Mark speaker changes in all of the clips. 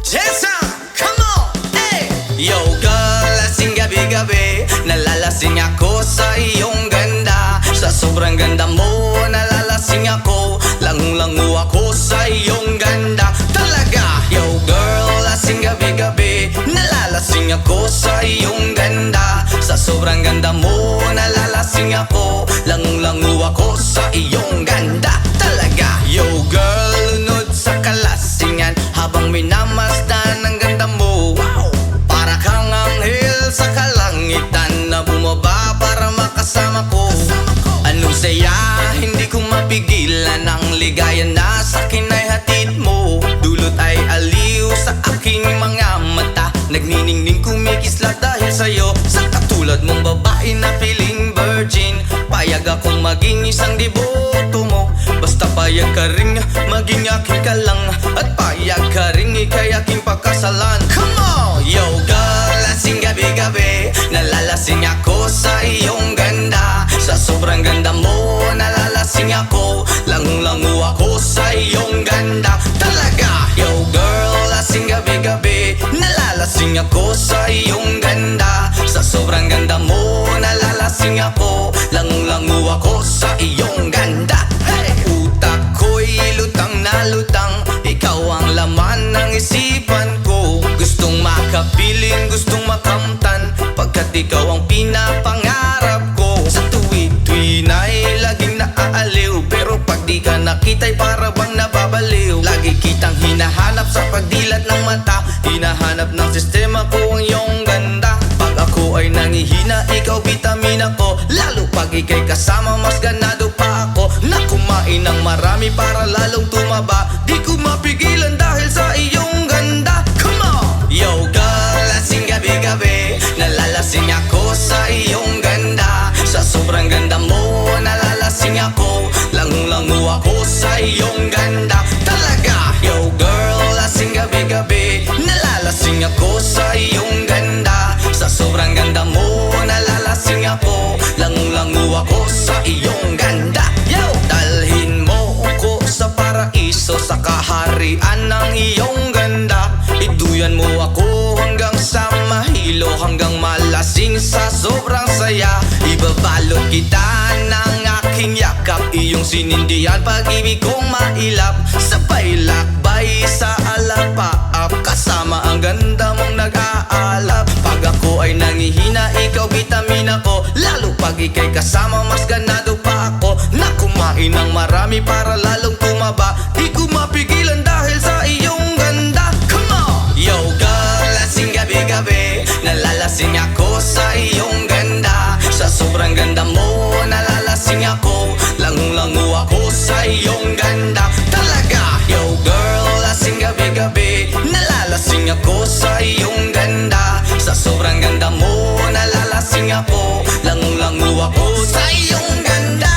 Speaker 1: Jason, come on, hey! Yo girl, lasing gabi-gabi, nalalasing ako sa iyong ganda. Sa sobrang ganda mo, nalalasing ako, langung-langu ako sa iyong ganda. Talaga, yo girl, lasing gabi-gabi, nalalasing ako sa iyong ganda. Sa sobrang ganda mo, nalalasing ako, langung-langu ako sa iyong ganda. Talaga, yo girl, lunod sa kalasingan habang minamasdan ang ganda mo. Wow! Para kang anghel sa kalangitan na bumaba para makasama ko. Anong saya, hindi ko mapigilan ang ligaya na sa'kin ay hatid mo. Dulot ay aliw sa aking mga mata, nagniningning kumikislat dahil sa'yo. Sa katulad mong babae na feeling virgin, payag akong maging isang deboto mo. Basta payag ka ring maging aking ka lang, at payag ka ring ikay aking pagkasalan. Come on! Yo girl, lasing gabi-gabi, nalalasing ako sa iyong ganda. Sa sobrang ganda mo, nalalasing ako, langung-langu ako sa iyong ganda. Talaga, yo girl, lasing gabi-gabi, nalalasing ako sa iyong ganda. Sa sobrang ganda mo, nalalasing ako, langung-langu ako sa iyong ganda. Hey! Utak ko'y lutang na lutang, ikaw ang laman ng isipan ko. Gustong makapiling, gustong makamtan, pagkat ikaw ang pinapangarap ko. Sa tuwi-tuwi na'y laging naaaliw, pero pag di ka nakita'y para bang nababaliw. Lagi kitang hinahanap sa pagdilat ng mata, hinahanap ng sistema ko ang iyong ganda. Pag ako ay nangihina, ikaw vitamina ko, lalo pag ika'y kasama mas ganado pa ako. Na kumain ng marami para lalong tumaba, di ko mapigilan dahil sa iyong ganda. Come on! Yo girl, lasing gabi-gabi, nalalasing ako sa iyong ganda. Sa sobrang ganda mo, nalalasing ako, langung-langu ako sa iyong ganda. Talaga, yo girl, lasing gabi-gabi, nalalasing ako sa iyong ganda. Sa sobrang ganda mo, nalalasing ako, langung-langu ako sa iyong ganda. Yo! Dalhin mo ko sa paraiso, sa kaharian ng iyong ganda. Iduyan mo ako hanggang sa mahilo, hanggang malasing sa sobrang saya. Ibabalot kita ng aking yakap, iyong sinindihan pag-ibig kong mailap. Sabay lakbay sa alapaap, kasama ang ganda mong nag-aalap. Pag ako ay nangihina, ikaw vitamina ko, lalo pag ika'y kasama mas ganado pa ako. Na kumain ng marami para lalong tumaba, di ko mapigilan dahil sa iyong ganda. Come on! Yo girl, lasing gabi-gabi, nalalasing ako sa iyong ganda. Sa sobrang ganda mo, nalalasing ako, langung-langu ako sa iyong ganda. Talaga, yo girl, lasing gabi-gabi, nalalasing ako sa iyong ganda. Sa sobrang ganda mo, nalalasing ako, langung-langu ako sa iyong ganda.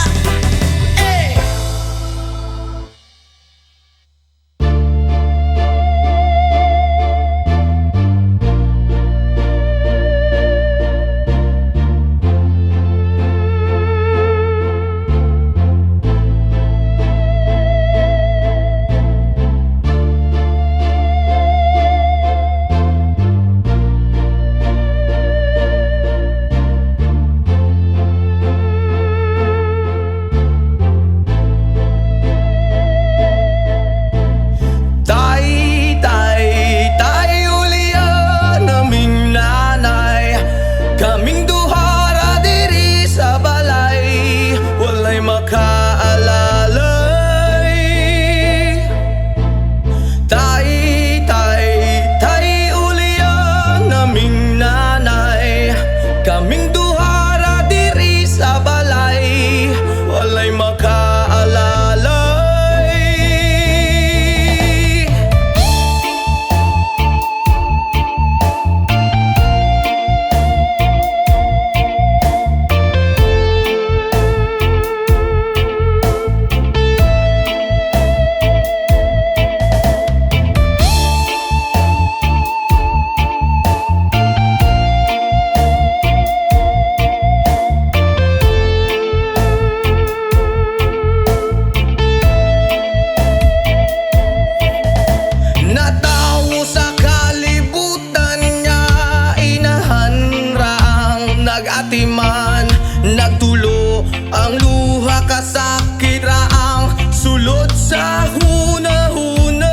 Speaker 1: nag-atiman, nagtulo ang luha, kasakit raang sulod sa hunahuna.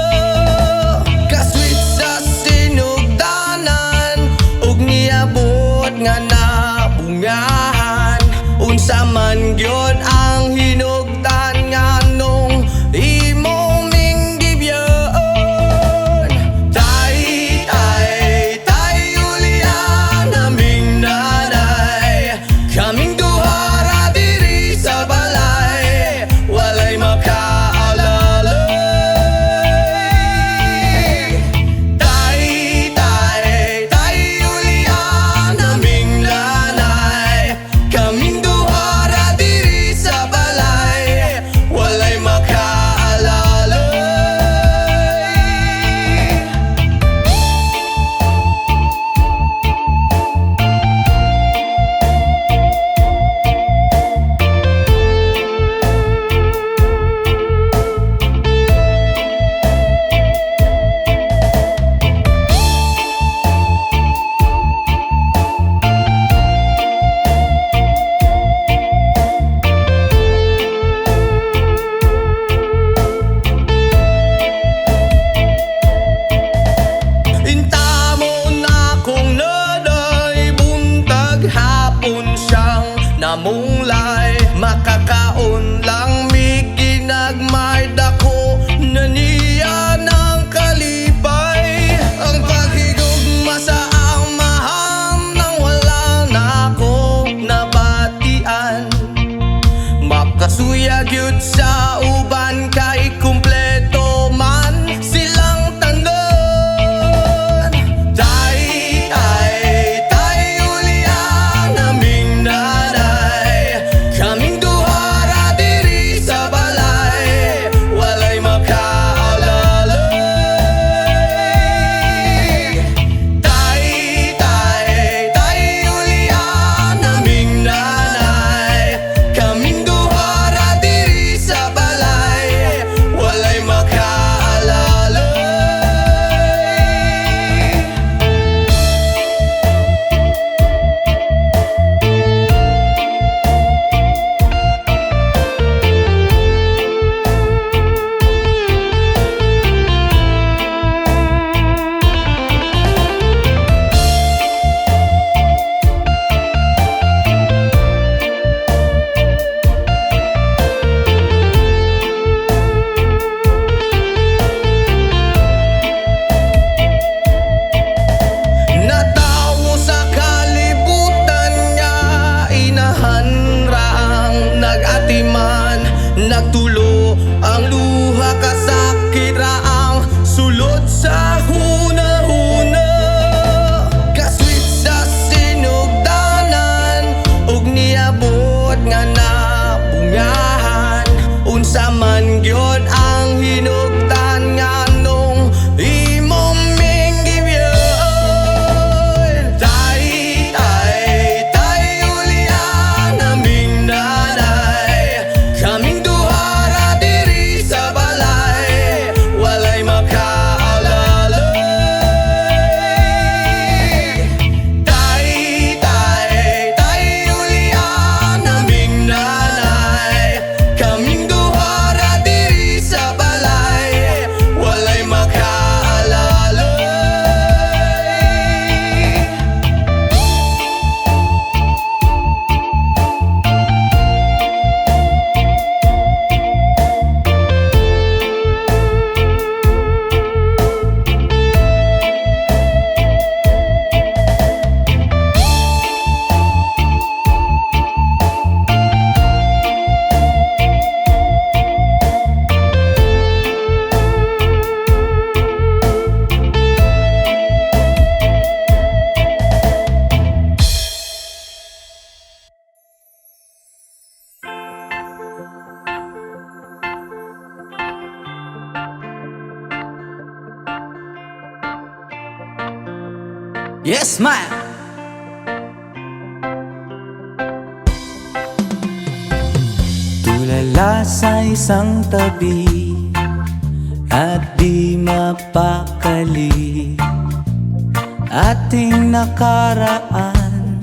Speaker 1: Kasweet sa sinugdanan ug niabot nga nabungahan. Unsa man gyud ang hinugdan nganong imong minggibyon. Tay, tay, tay, Julian, aming nanay, kaming duha ra diri sa balay, walay makaalalay. Tay, tay, tay, Julian, aming nanay, kaming duha ra diri sa balay, walay makaalalay. Intamo na kung naday buntag hapon siyang namunglay, makakaon lang mi ginagmay dako na niya ng kalipay. Ang paghigugma sa amahan nang wala na akong nabatian, makasuya gyud sa uban kay kumpleto man silang tanan. Tay, tay, tay, Julian, aming nanay, kaming duha ra diri sa balay, walay makaalalay. Tay, tay, tay, Julian, aming nanay, kaming duha ra diri sa balay, walay makaalalay. Natawo sa kalibutan nga inahan raang nag-atiman, nagtulo ang luha, kasakit raang sulod sa hunahuna. Kasweet sa sinugdanan ug niabot nga nabungahan. Unsa man gyud ang hinugdan nganong imong minggibyon. Tay, tay, tay, Julian, aming nanay, kaming duha ra diri sa balay, walay makaalalay. Tay, tay, tay, Julian, aming nanay, kaming duha ra diri sa balay, walay makaalalay.
Speaker 2: Yes, man! Tulala sa isang tabi at di mapakali, ating nakaraan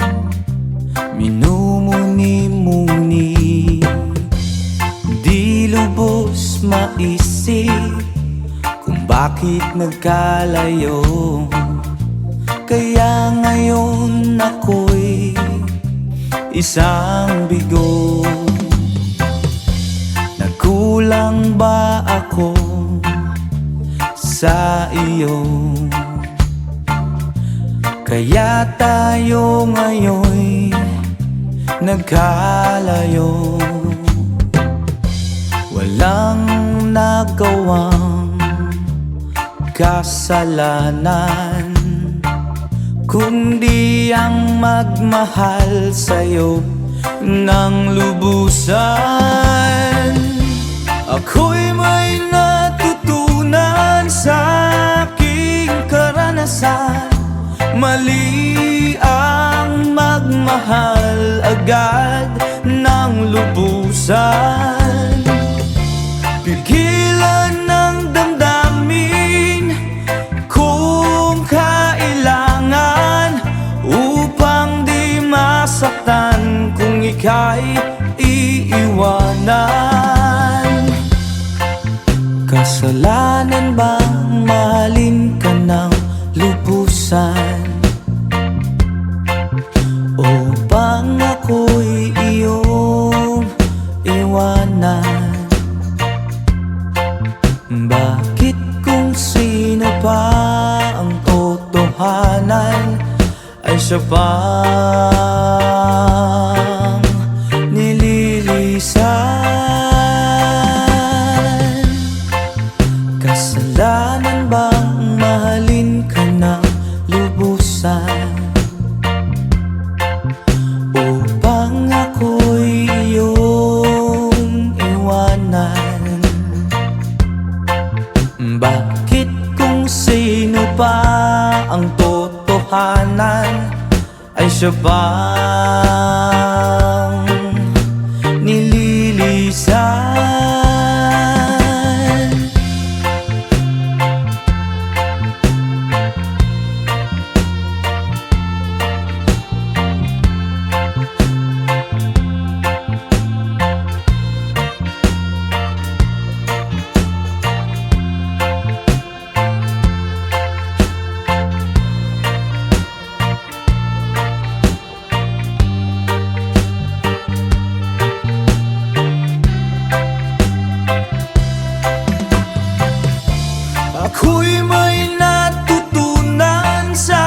Speaker 2: minumuni-muni, di lubos maisip kung bakit nagkalayo. Kaya ngayon ako'y isang bigo. Nagkulang ba ako sa iyo? Kaya tayo ngayon'y nagkalayo. Walang nagawang kasalanan, kundi ang magmahal sa'yo ng lubusan. Ako'y may natutunan sa aking karanasan. Mali ang magmahal agad ng lubusan. Pigilan ng damdamin kung kailangan, upang di masaktan kung ika'y iiwanan. Kasalanan bang mahalin ka ng lubusan? O bang ako'y iyong iwanan? Bakit kung sino pa ang totohanan ay siya pang nililisan? Kasalanan bang mahalin ka ng lubusan? Upang ako'y iyong iwanan? Bakit kung sino pa ang totohanan ay siya pang nililisan? Ako'y may natutunan sa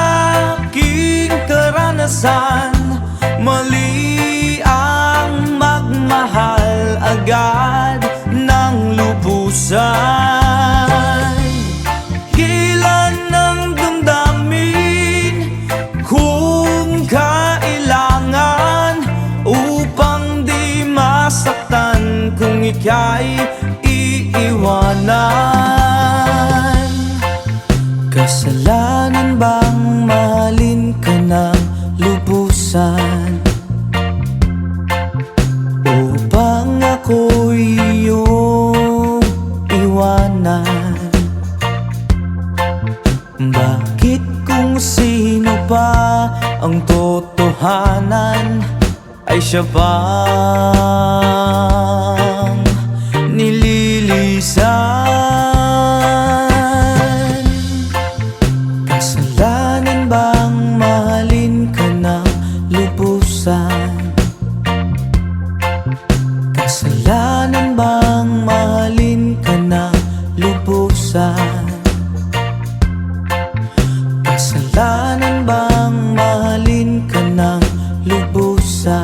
Speaker 2: aking karanasan. Mali ang magmahal agad ng lubusan. Hilan ng damdamin kung kailangan, upang di masaktan kung ika'y iiwanan. Kasalanan bang mahalin ka ng lubusan? Upang ako'y iyong iwanan? Bakit kung sino pa ang totohanan ay siya pang nililisan? Kasalanan bang mahalin ka ng lubusan? Kasalanan bang mahalin ka ng lubusan? Kasalanan bang mahalin ka ng lubusan?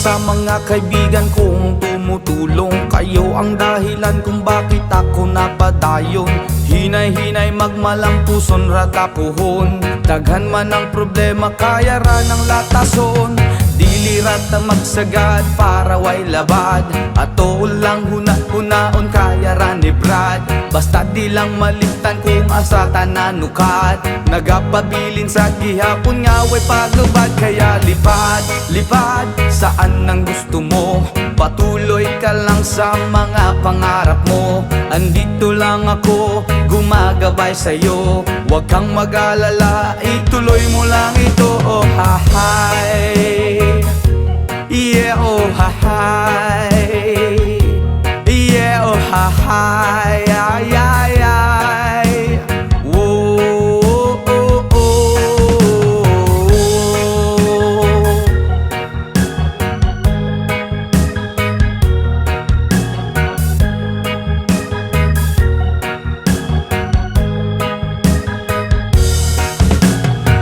Speaker 2: sa mga kaibigan kong tumutulong. Kayo ang dahilan kung bakit ako napadayon. Hinay-hinay magmalampuson ratapuhon. Daghan man ang problema kaya ra ng latason. Dilirat na magsagad para way labad. Ato lang huna-hunaon kaya ra ni Brad. Basta di lang malimtan kung asa tananukat. Nagapabilin sa gihapon nga way paglubad. Kaya lipad, lipad saan ang gusto mo. Patuloy ka lang sa mga pangarap mo. Andito lang ako, gumagabay sa'yo. Huwag kang mag-alala, ituloy mo lang ito. Oh hahay, yeah oh hahay, yeah oh hahay, ay ay ay. Whoa, oh, oh, oh.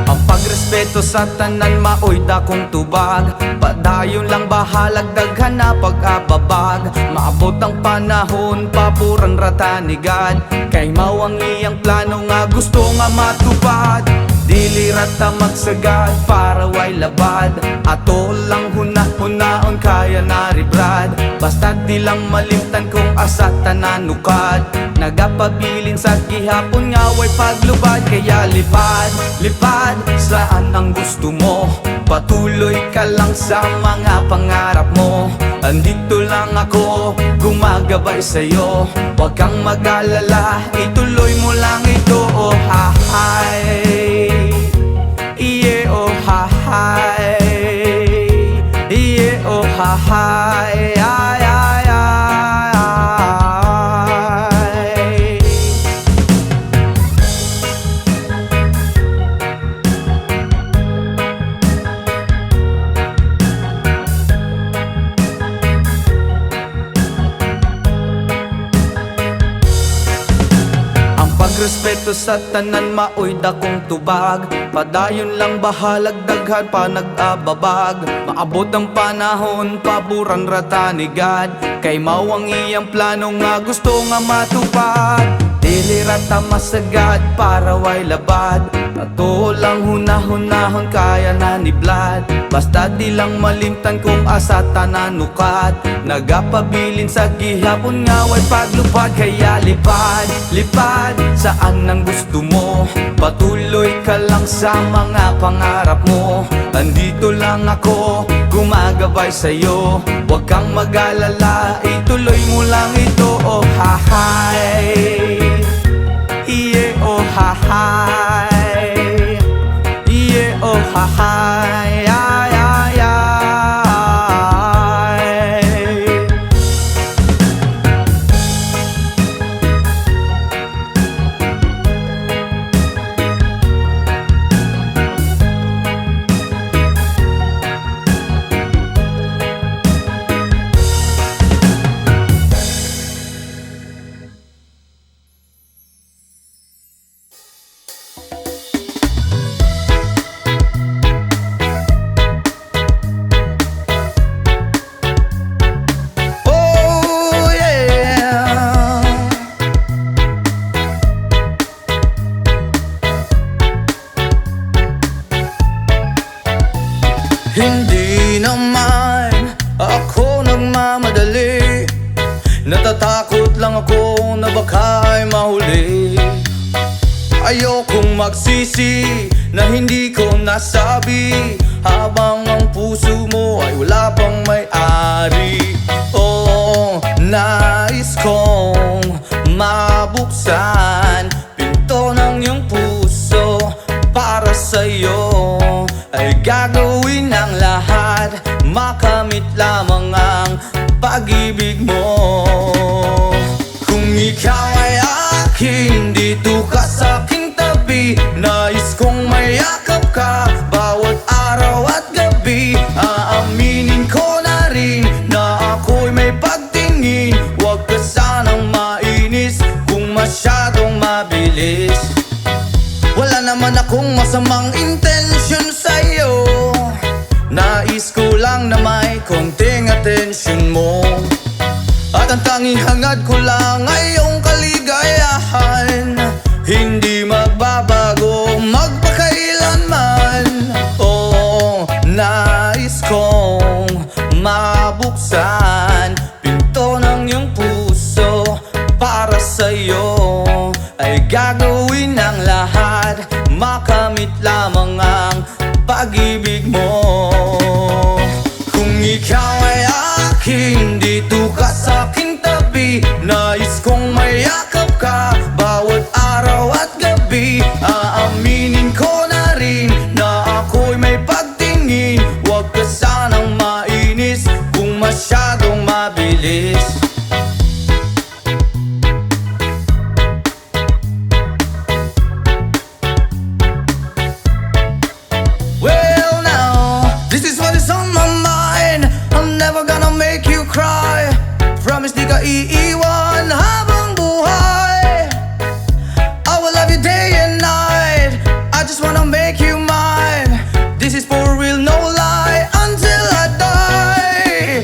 Speaker 2: Ang pagrespeto sa tanan maoy dakong tubag. Padayon lang bahalag daghan na pag-ababag. Maabot ang panahon papuran ratanigad. Kay mao ang iyang plano nga gusto nga matupad. Dilirat ta magsagad para way labad. Ato lang huna-hunaon kaya na ri Brad. Basta di lang malimtan kung asa tananukad. Nagapabilin sa gihapon nga way paglubad. Kaya lipad, lipad saan ang gusto mo. Patuloy ka lang sa mga pangarap mo. Andito lang ako, gumagabay sa'yo. Huwag kang mag-alala, ituloy mo lang ito. Oh hahay, yeah oh hahay, yeah oh hahay, ay ay ay. Pagrespeto sa tanan maoy dakong tubag. Padayon lang bahalag daghan pa nag-ababag. Maabot ang panahon paburan ratanigad. Kay mao ang iyang plano nga gusto nga matupad. Dilirat ta masagad para way labad. Ato lang huna-hunahon kaya na ni Vlad. Basta di lang malimtan kung asa tananukat. Nagapabilin sa gihapon nga way paglupad. Kaya lipad, lipad saan ang gusto mo. Patuloy ka lang sa mga pangarap mo. Andito lang ako, gumagabay sa'yo. Huwag kang mag-alala, ituloy mo lang ito. Oh hahay, yeah oh hahay, yeah oh hahay, ay ay ay. Hindi naman ako nagmamadali. Natatakot lang ako na baka'y mahuli. Ayokong magsisi na hindi ko nasabi, habang ang puso mo ay wala pang may-ari. Oh, nais kong mabuksan pinto ng iyong puso para sa'yo. Ay gagawin ang lahat, makamit lamang ang pag-ibig mo. Kung ikaw ay akin, dito ka sa aking tabi. Nais kong mayakap ka bawat araw at gabi. Aaminin ko na rin na ako'y may pagtingin. Huwag ka sanang mainis kung masyadong mabilis. Wala naman akong masamang intensyon sa'yo. Nais ko lang na may konti Tanging hangad ko lang ay iyong kaligayahan, hindi magbabago magpakailanman. Oo, nais kong mabuksan pinto ng iyong puso. Para sa'yo ay gagawin ang lahat, makamit lamang ang pag-ibig mo. Kung ikaw ay akin, dito ka sa'king tabi. Nais kong mayakap ka bawat araw at gabi. Aaminin ko na rin na ako'y may pagtingin. Huwag ka sanang mainis kung masyadong mabilis. Well now, this is what is on my mind. I'm never gonna make you cry. Promise di ka iiwan habang buhay. I will love you day and night. I just wanna make you mine. This is for real, no lie, until I die.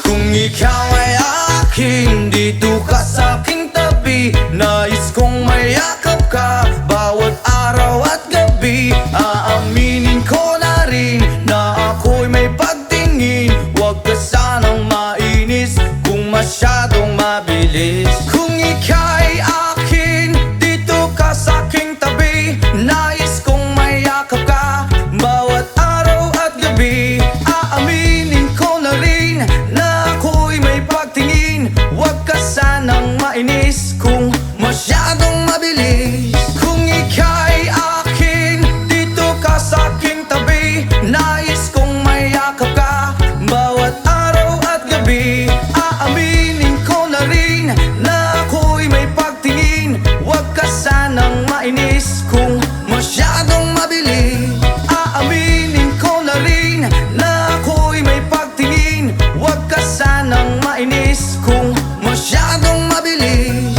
Speaker 2: Kung ikaw ay akin, dito ka sa'king tabi. Nais kong mayakap ka bawat araw at gabi. Aaminin ko na rin na ako'y may pagtingin. Huwag ka sanang mainis kung masyadong mabilis. Kung ika'y akin, dito ka sa'king tabi. Nais kong mayakap ka bawat araw at gabi. Aaminin ko na rin na ako'y may pagtingin. Huwag ka sanang mainis kung masyadong mabilis. Kung ika'y akin, dito ka sa'king tabi. Nais kong mayakap ka bawat araw at gabi. Aaminin ko na rin na ako'y may pagtingin. Huwag ka sanang mainis kung masyadong mabilis. Aaminin ko na rin na ako'y may pagtingin. Huwag ka sanang mainis kung masyadong mabilis.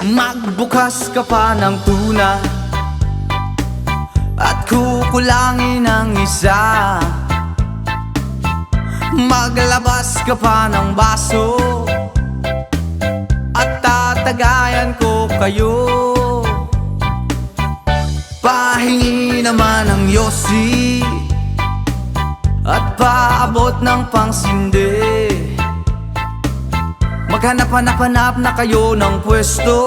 Speaker 2: Magbukas ka pa ng tuna at kukulangin ang isa. Maglabas ka pa ng baso at tatagayan ko kayo. Pahingi naman ng yosi at paabot ng pangsindi. Maghanap-hanap na kayo ng pwesto,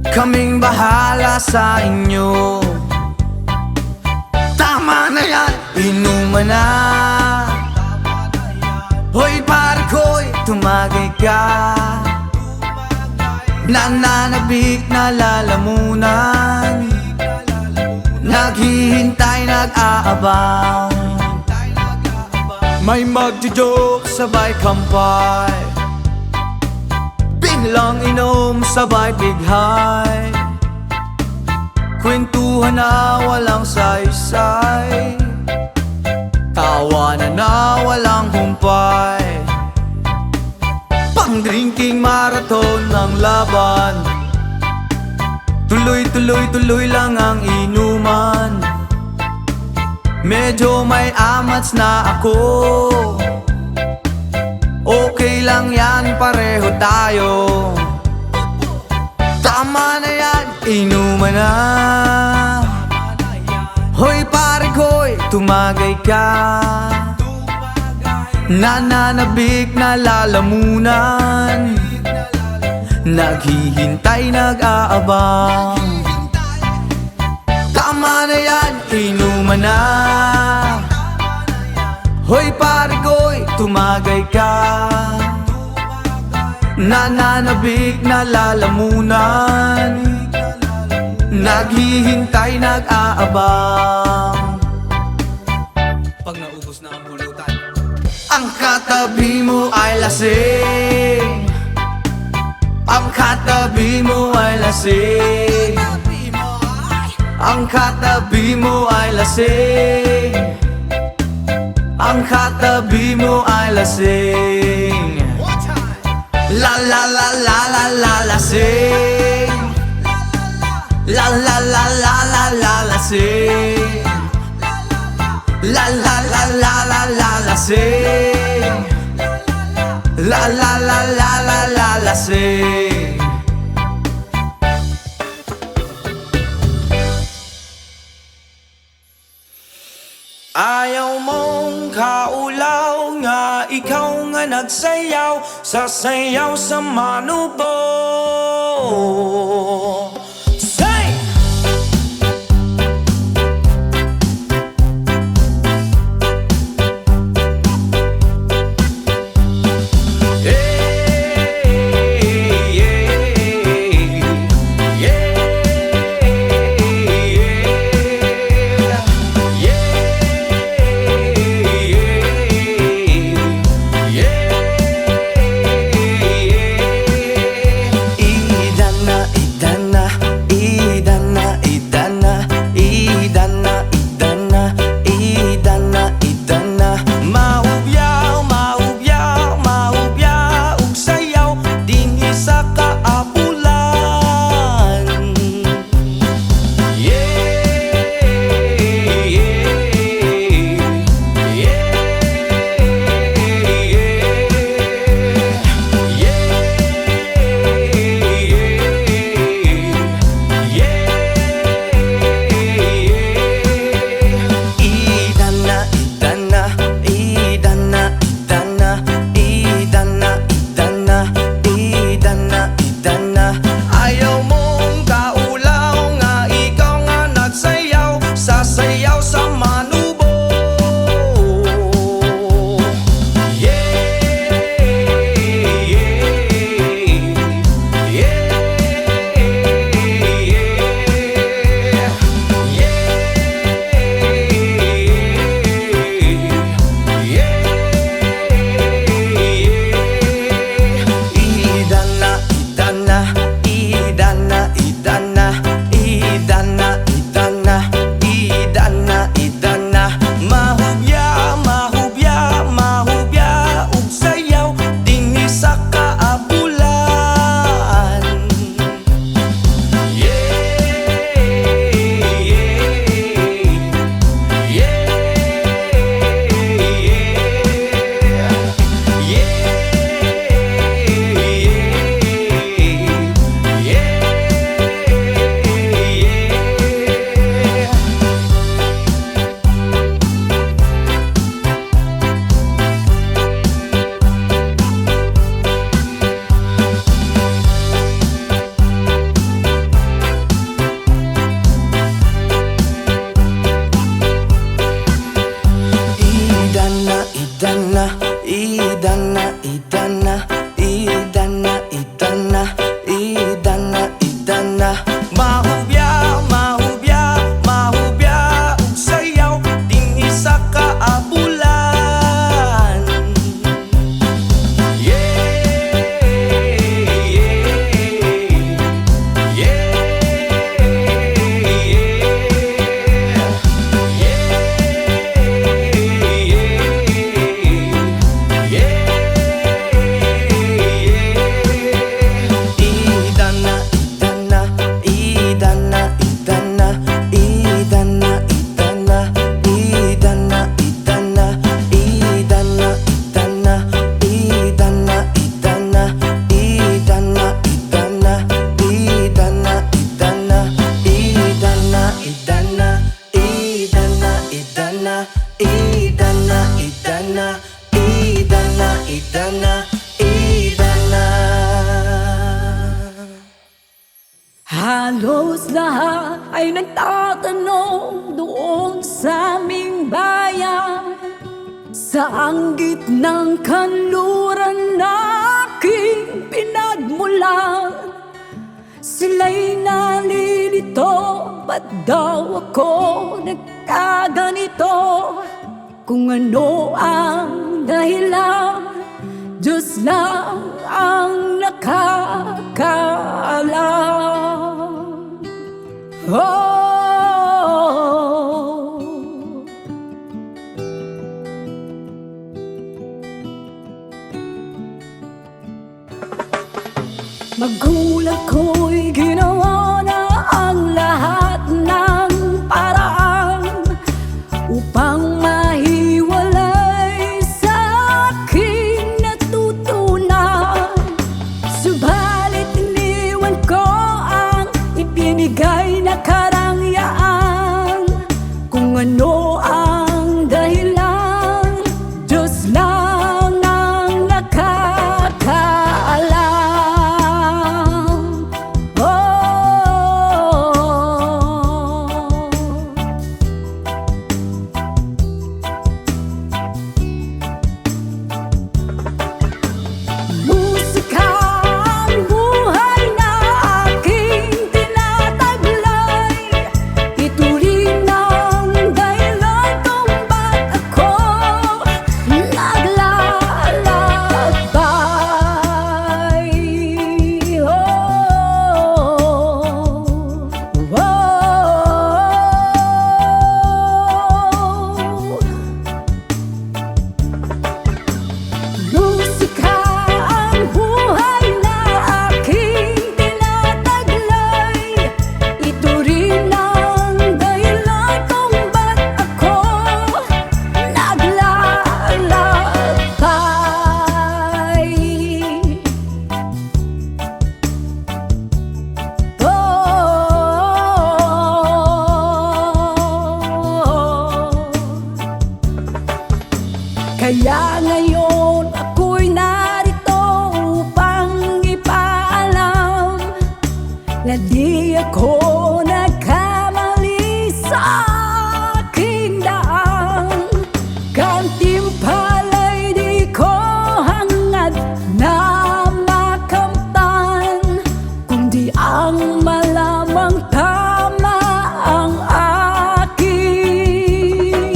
Speaker 2: kaming bahala sa inyo. Tama na yan, inuman na. Hoy pare ko'y tumagay ka. Nananabik na lalamunan, naghihintay, nag-aabang. May magjo-joke, sabay kampay, biglang inom, sabay bighay. Kwentuhan na walang saysay, tawanan na walang humpay. Pang-drinking marathon ng laban, tuloy-tuloy-tuloy lang ang inuman. Medyo may amats na ako, okay lang yan, pareho tayo. Tama na yan, inuman na. Hoy pare ko'y tumagay ka. Nananabik na lalamunan, naghihintay, nag-aabang. Tama na yan, inuman na. Hoy pare ko'y tumagay ka. Nananabik na lalamunan, naghihintay, nag-aabang. Pag naubos na ang pulutan, ang katabi mo ay lasing. Ang katabi mo ay lasing. Ang katabi mo ay lasing. Ang katabi mo ay lasing. La la la la la la lasing. La la la la la la lasing. lasing. La la la la la la lasing. Ayaw mong kaulaw nga ikaw nga nagsayaw sa sayaw sa manubo. Say!
Speaker 3: Halos lahat ay nagtatanong doon sa aming bayan, saang gitnang kanluran na aking pinagmulan. Sila'y nalilito, ba't daw ako nagkaganito? Kung ano ang dahilan, Diyos lang ang nakakaalam. Oh, magulang ko'y ginawa na ang lahat ng paraan upang mahiwalay ano ang dahilan, Diyos lang ang nakakaalam. Musika ang buhay na aking tinataglay. Ito rin ang dahilan kung ba't ako naglalakbay. Musika ang buhay na aking tinataglay. Ito rin ang dahilan kung ba't ako naglalakbay. Kaya ngayon ako'y narito upang ipaalam na di ako nagkamali sa aking daan. Gantimpala'y di ko hangad na makamtan, kundi ang malamang tama ang aking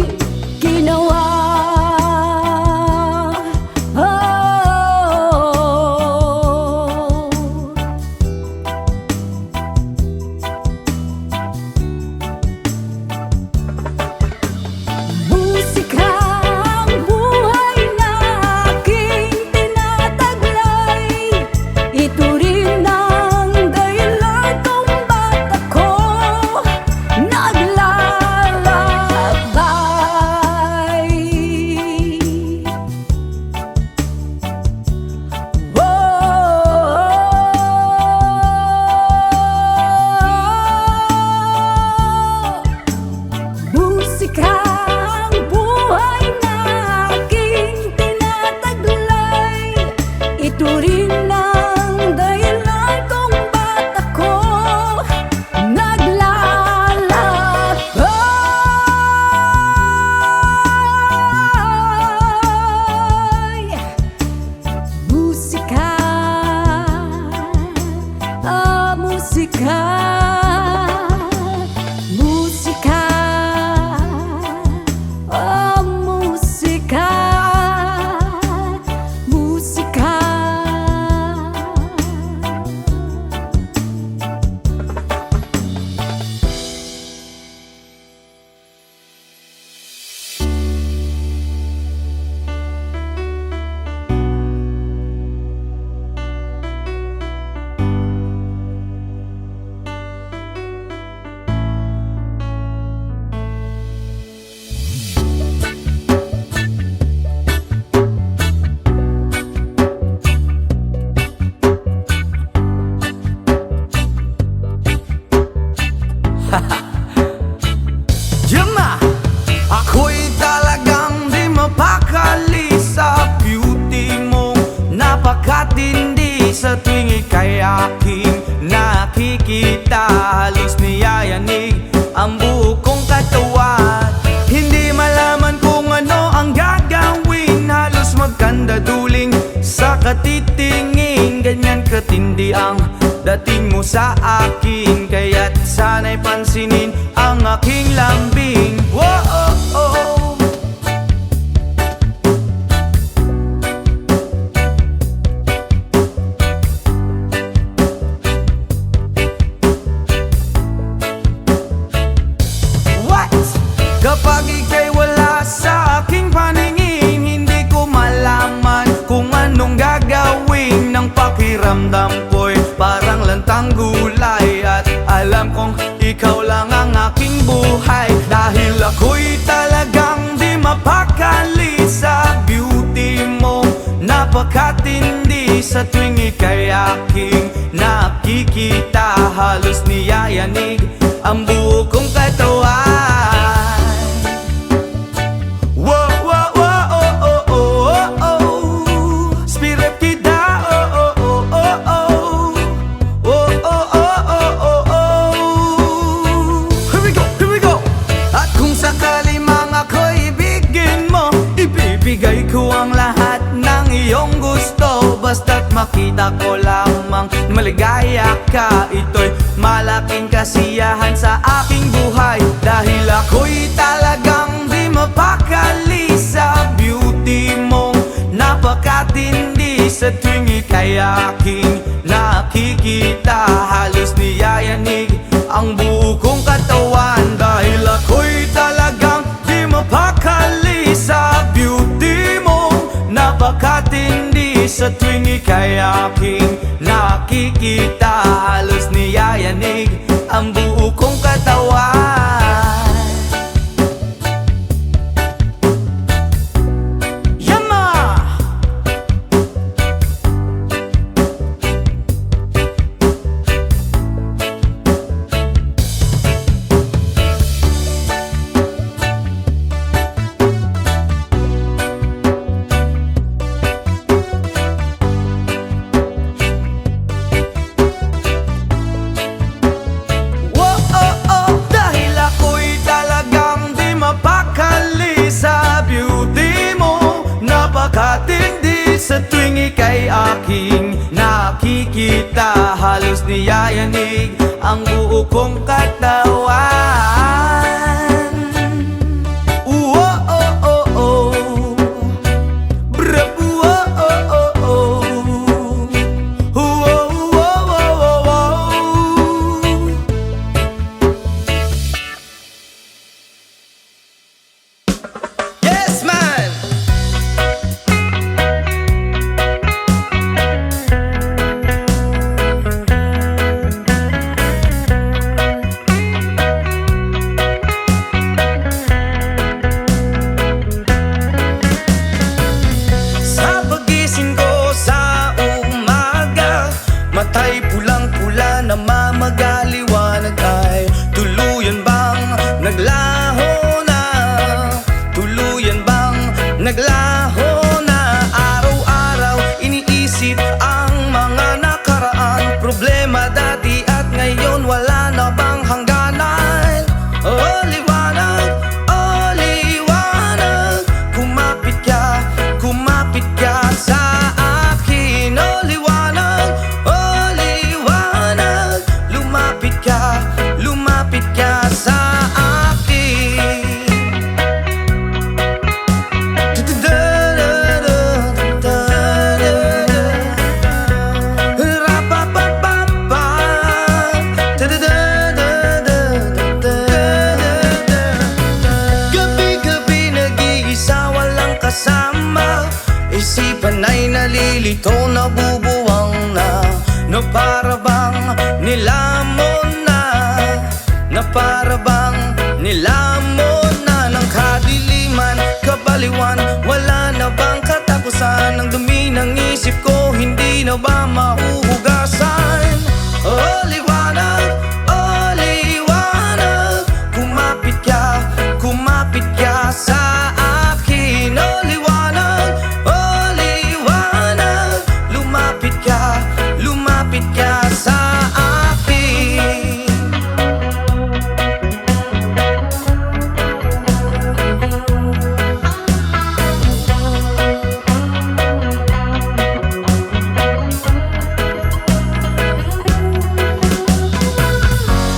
Speaker 3: ginawa. Musika ang buhay na aking tinataglay. Ito rin ang dahilan kung ba't ako naglalakbay. Musika ang buhay na aking tinataglay. Ito rin ang dahilan kung ba't ako naglalakbay. Musika, musika, musika, musika, musika.
Speaker 2: Yama! Ako'y talagang di mapakali sa beauty mo. Napakatindi sa tuwing ika'y aking nakikita. Halos niyayanig ang buo kong katawan. Hindi malaman kung ano ang gagawin. Halos magkandaduling sa katitingin. Ganyan katindi ang dating mo sa akin. Kaya't sana'y pansinin ang aking lambing. Whoa, oh, oh. What? Kapag ika'y wala sa aking paningin, hindi ko malaman kung anong gagawin. Ng pakiramdam ko'y parang lantang gulay. At alam kong ikaw lang ang aking buhay. Dahil ako'y talagang di mapakali sa beauty mo. Napakatindi sa tuwing ika'y aking nakikita. Halos niyayanig ang buo kong katawan. Ibigay ko ang lahat ng iyong gusto, basta't makita ko lamang maligaya ka. Ito'y malaking kasiyahan sa aking buhay, dahil ako'y talagang di mapakali sa beauty mong napakatindi. Sa tuwing ika'y aking nakikita, halos niyayanig ang buo kong katawan, dahil ako'y talagang di mapakali sa beauty mo napakatindi. Sa tuwing ika'y aking nakikita, halos niyayanig ang buo kong katawan. Yama! Sa tuwing ika'y aking nakikita, halos niyayanig ang buo kong katawan.
Speaker 1: Yes, man!
Speaker 2: Matay pulang-pula na mamagaliwanag ay tuluyan bang naglaho na? Tuluyan bang naglaho na? Araw-araw iniisip ang mga nakaraan, problema dati at ngayon, wala na bang hangganan? Oh liwanag, kumapit ka sa akin. Oh liwanag, lumapit ka sa akin. Gabi-gabi nag-iisa, walang kasama, isipan ay nalilito, nabubuwang na para bang nilamon na para bang nilamon na ng kadiliman, kabaliwan. Wala na bang katapusan? Ang dumi ng isip ko, hindi na ba mahuhugasan? Oh liwanag, kumapit ka sa akin. Oh liwanag, lumapit ka sa akin.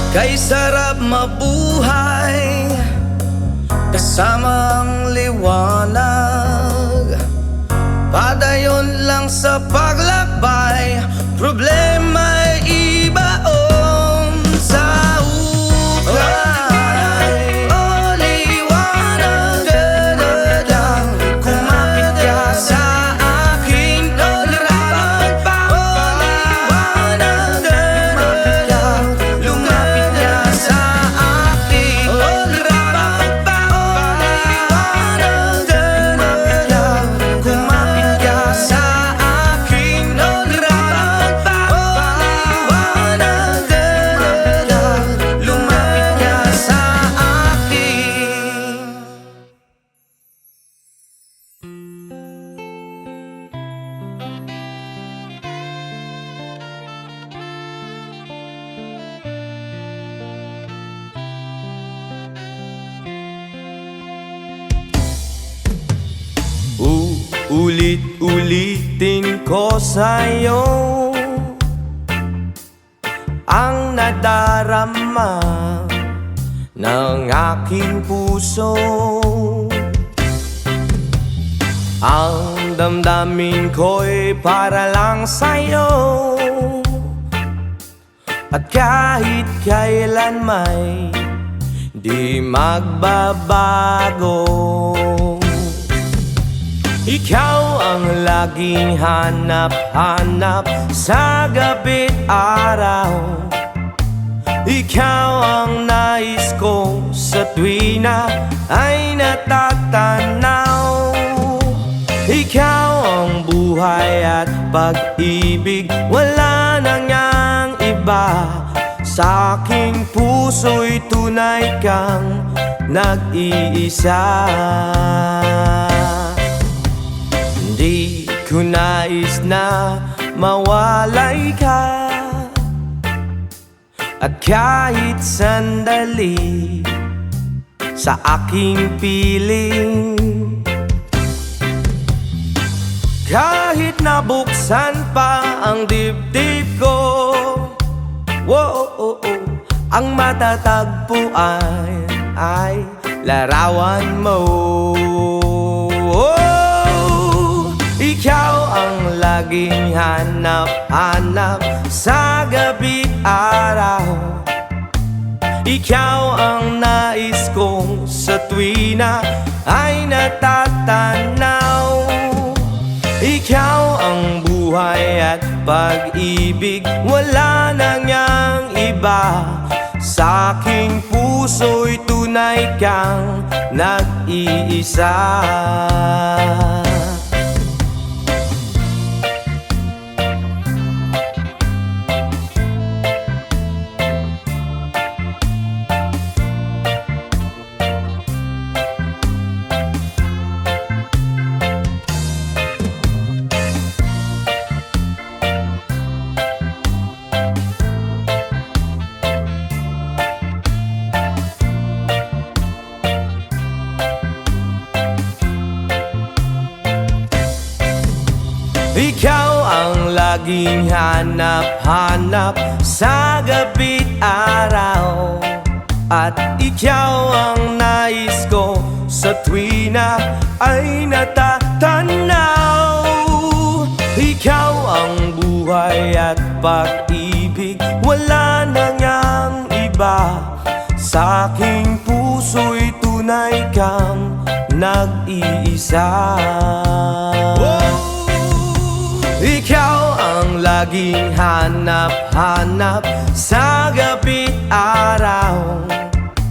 Speaker 2: Kay sarap mabuhay kasama ang liwanag, padayon lang sa paglakbay, problema'y ibaon sa ukay. Oh liwanag, kumapit ka sa akin. Oh liwanag, lumapit ka sa akin. Oh liwanag, kumapit ka sa akin. Oh liwanag, Ulit-ulitin ko sa'yo ang nadarama ng aking puso. Ang damdamin ko'y para lang sa'yo, at kahit kailan may di magbabago. Ikaw ang laging hanap-hanap sa gabi't araw. Ikaw ang nais ko sa tuwi na ay natatanaw. Ikaw ang buhay at pag-ibig, wala nang ngang iba. Sa aking puso'y tunay kang nag-iisa. Di ko nais na mawalay ka, at kahit sandali sa aking piling. Kahit nabuksan pa ang dibdib ko, ang matatagpuan ay larawan mo. Ikaw ang laging hanap-hanap sa gabi't araw. Ikaw ang nais kong sa tuwi na ay natatanaw. Ikaw ang buhay at pag-ibig, wala nang ngang iba. Sa aking puso'y tunay kang nag-iisa. Ikaw ang laging hanap-hanap sa gabi't araw, at ikaw ang nais ko sa tuwi na ay natatanaw. Ikaw ang buhay at pag-ibig, wala nang ngang iba. Sa aking puso'y tunay kang nag-iisa. Ikaw ang laging hanap-hanap sa gabi't araw,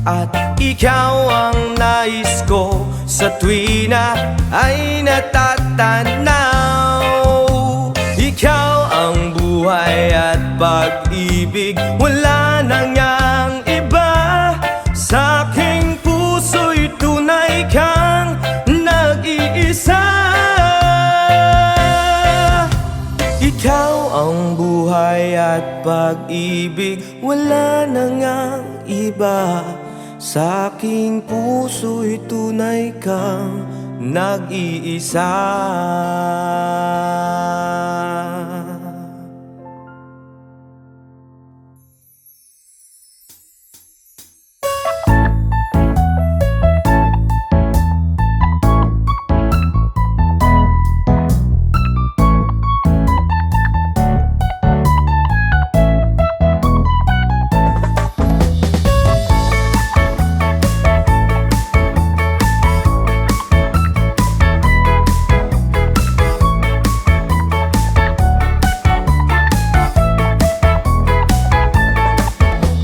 Speaker 2: at ikaw ang nais ko sa tuwi na ay natatanaw. Ikaw ang buhay at pag-ibig, wala nang ngang iba. Sa aking puso'y tunay kang nag-iisa. Ikaw ang buhay at pag-ibig, wala nang ngang iba. Sa aking puso'y tunay kang nag-iisa.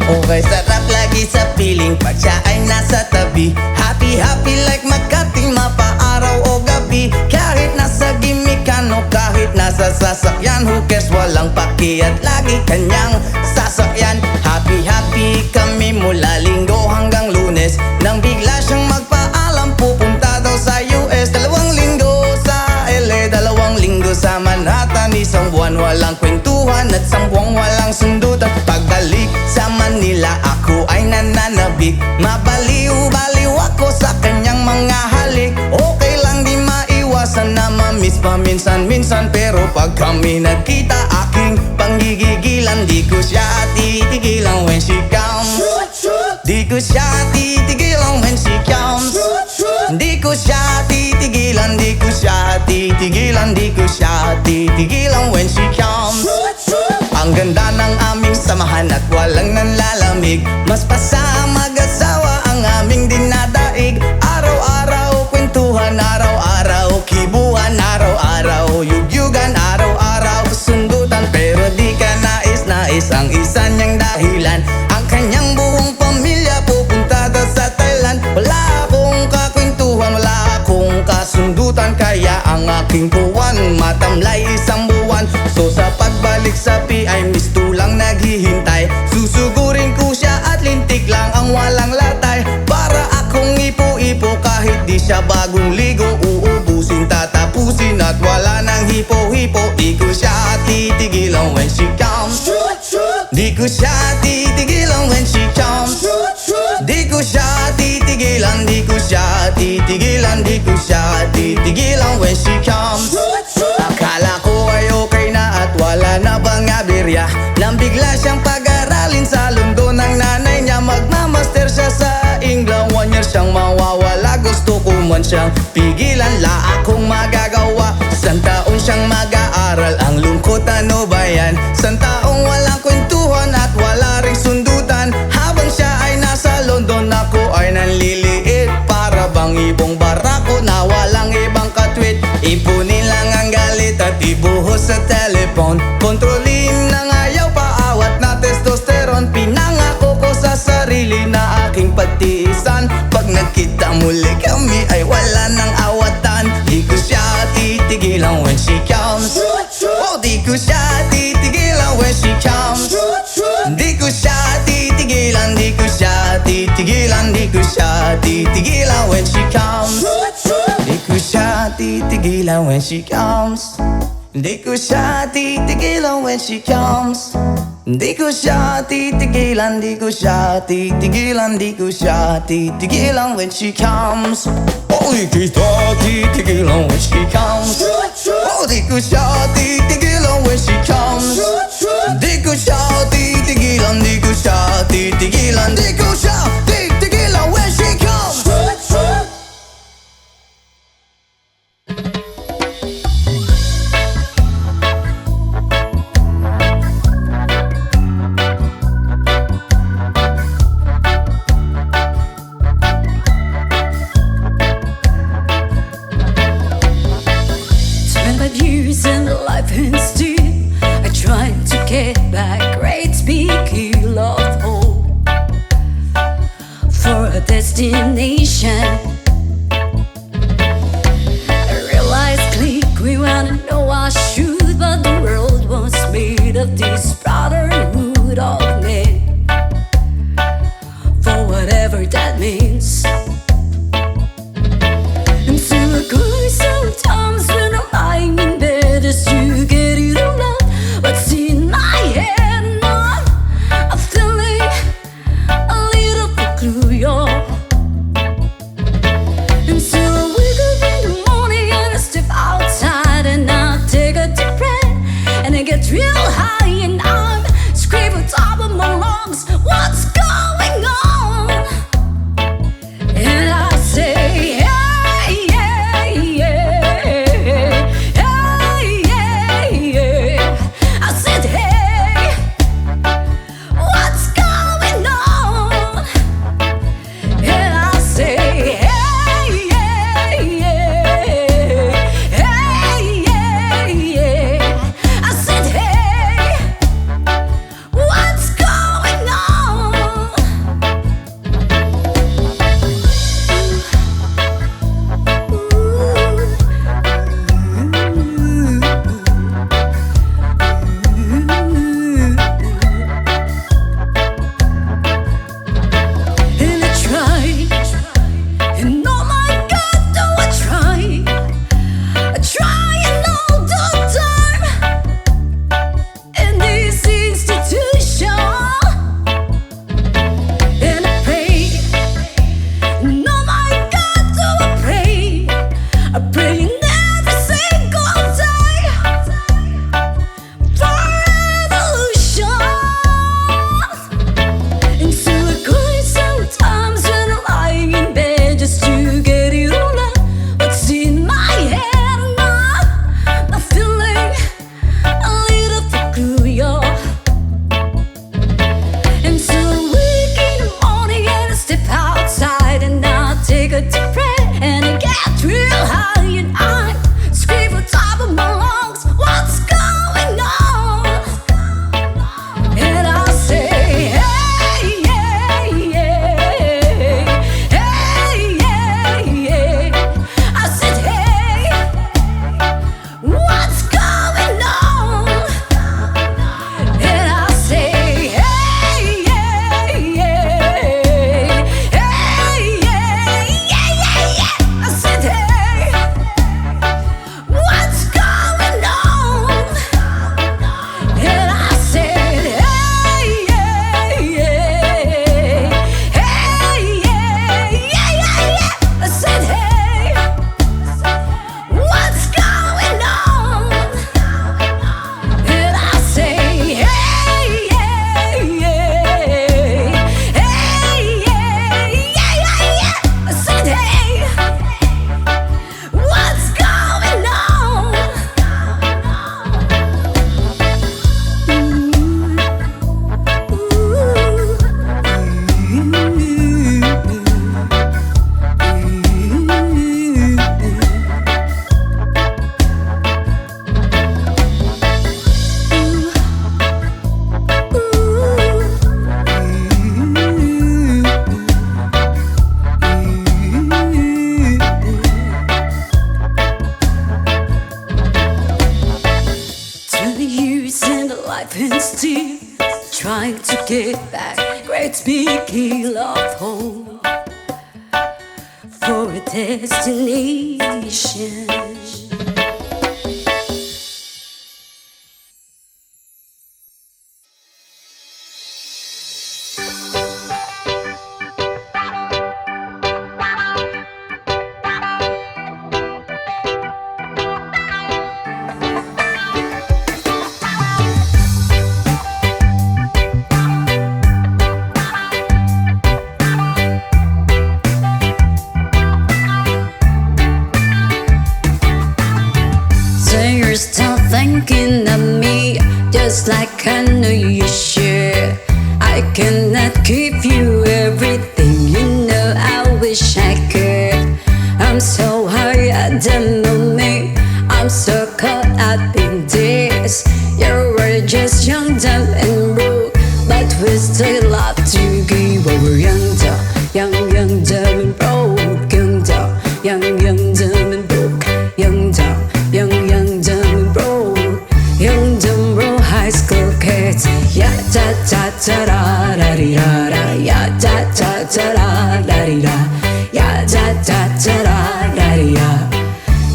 Speaker 1: Okay, sarap lagi sa piling pag siya ay nasa tabi. Happy, happy like Makati, mapaaraw o gabi. Kahit nasa gimikan o kahit nasa sasakyan, who cares, walang paki at lagi kanyang sasakyan. Happy, happy kami mula Linggo hanggang Lunes, nang bigla siyang magpaalam pupunta daw sa US. 2 linggo sa LA, 2 linggo sa Manhattan. Isang buwan walang kwentuhan at 1 buwang walang sundutan. Pagbalik sa Manila ako ay nananabik. Mabaliw-baliw ako sa kanyang mga halik. Okay lang di maiwasan na mamiss miss paminsan-minsan, pero pag kami nagkita aking panggigigilan. Di ko siya titigilan when she comes. Di ko siya titigilan when she comes. Di ko siya titigilan, di ko siya titigilan, di ko siya titigilan when she comes. Ang ganda ng aming samahan at walang nanlalamig. Mas pasa mag-asawa ang aming dinadaig. Araw-araw kwentuhan, araw-araw kibuhan, araw-araw yugyugan, araw-araw sundutan. Pero di ka nais-nais ang isa niyang dahilan. Ang kanyang buong pamilya pupunta daw sa Thailand. Wala akong kakwentuhan, wala akong kasundutan, kaya ang aking puwan matamlay isang buwan. So sa pagbalik sa PI, misto lang naghihintay. Susugurin ko siya at lintik lang ang walang latay. Para akong ipo-ipo kahit di siya bagong ligo. Uubusin, tatapusin at wala nang hipo-hipo. Di ko siya titigilan when she comes. Di ko siya titigilan when she comes. Di ko siya titigilan, di ko siya titigilan, di ko siya titigilan when she comes. Akala ko ay okay na at wala na bang aberya, nang bigla siyang pag-aralin sa London ng nanay niya. Magmamaster siya sa England, 1 year siyang mawawala. Gusto ko man siyang pigilan, la akong magagawa. Isang taon siyang mag-aaral, ang lungkot ano ba yan? Isang taong walang kwentuhan at wala ring sundutan. Habang siya ay nasa London, ako ay nanliliit. Para bang ibong barako na walang ibang katwit. Ipunin lang ang galit at ibuhos sa telepon. Kontrolin ng ayaw, paawat na testosterone. Pinangako ko sa sarili na aking pagtiisan. Pag nagkita muli kami ay wala nang awatan. Di ko siya titigilan when she comes. Oh, di ko siya titigilan when she comes. Di ko siya titigilan, di ko siya titigilan, di ko siya titigilan when she comes. Di ko siya titigilan when she comes. Di ko siya titigilan when she comes. Di ko siya titigilan, di ko siya titigilan, di ko siya titigilan when she comes. Oh, di ko siya titigilan when she comes. Oh, di ko siya titigilan when she comes. Di ko siya titigilan, di ko siya titigilan, di ko siya titigilan when she comes.
Speaker 3: Years in life and still I try to get back great big hill of hope for a destination. I realized click, we wanna know our truth, but the world was made of this brotherhood of men, for whatever that means. And so I cry sometimes when I'm lying in bed just to get it all out. What's in my head now? I'm feeling a little peculiar. And so I wake up in the morning and I step outside and I take a deep breath and I get real high and I'm screaming top of my lungs, what's going on? And I say, hey, yeah, yeah, hey, yeah, yeah. I said, hey, what's going on? And I say, hey, yeah, yeah, hey, yeah, yeah. I said, hey, what's going on? And I try, and oh my God, do I try? I try and all the time in this institution, and I pray, and oh my God, do I pray? I pray in every single and still trying to get back. Great big hill of hope for a destination. So you're still thinking of me, just like I know you should. I cannot give you everything, you know I wish I could. I'm so high at the moment, I'm so caught up in this. You were just young, dumb and broke, but we still love to give. But we're young, dumb and broke. Young, dumb and broke. Young, dumb and broke. Young, dumb, broke high school kids. Ya da da da da da di da da. Ya da da da da da di da. Ya da da da da da di da.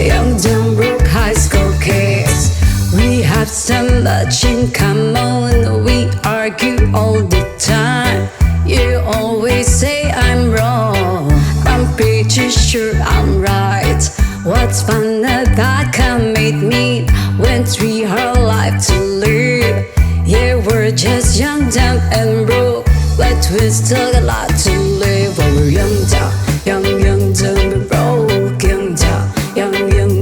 Speaker 3: Young, dumb, broke high school kids. We have so much in common. We argue all the time. You always say I'm wrong, I'm pretty sure I'm right. What's fun about coming meet when we have life to live? Yeah, we're just young, dumb and broke, but we still got a lot to live. While we're young, dumb and broke. Young,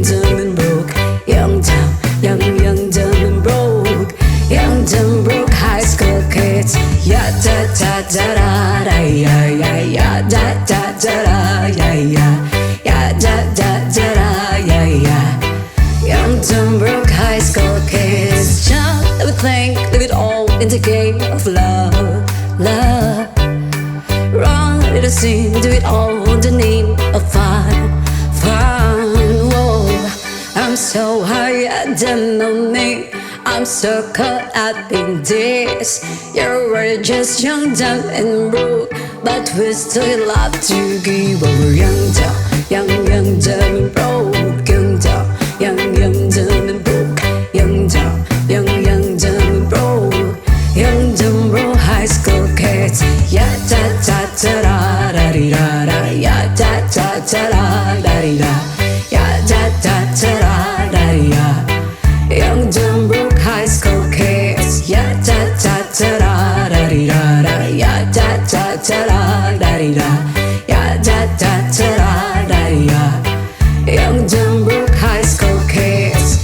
Speaker 3: dumb and broke. Young, dumb and broke. Young, dumb, broke high school kids. Ya da da da da da ya ya ya da da da da ya ya ya da da da da ya ya. Young, dumb, broke high school kids. Jump, let me think, leave it all in the game of love, love. Run, let us sing, do it all in the name of fun, fun. Whoa, I'm so high at the moment, I'm so caught up in this. You were just young, dumb and broke, but we still love to give. But we're young, dumb and broke. Young, dumb and broke. Young, dumb and broke. Young, dumb, broke high school kids. Ya da da da da da di da da. Ya da da da da da di da. Ya da da da da da di da. Young, dumb, broke high school kids. Ya da da da da da di da da. Ya da da da da da di da. Ya da da da da da di da. Young, dumb, broke high school kids.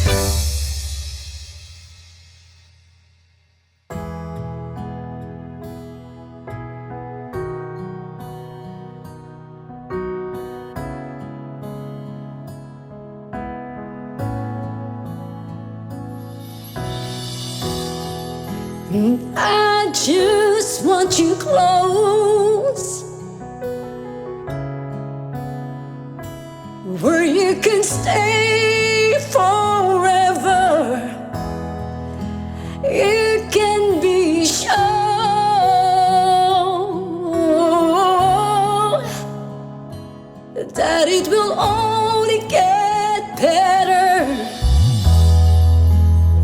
Speaker 3: I just want you close, where you can stay forever. You can be sure that it will only get better.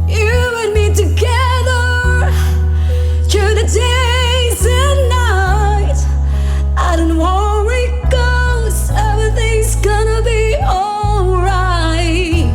Speaker 3: You and me together through the days and nights. I don't worry, 'cause everything's gonna be alright.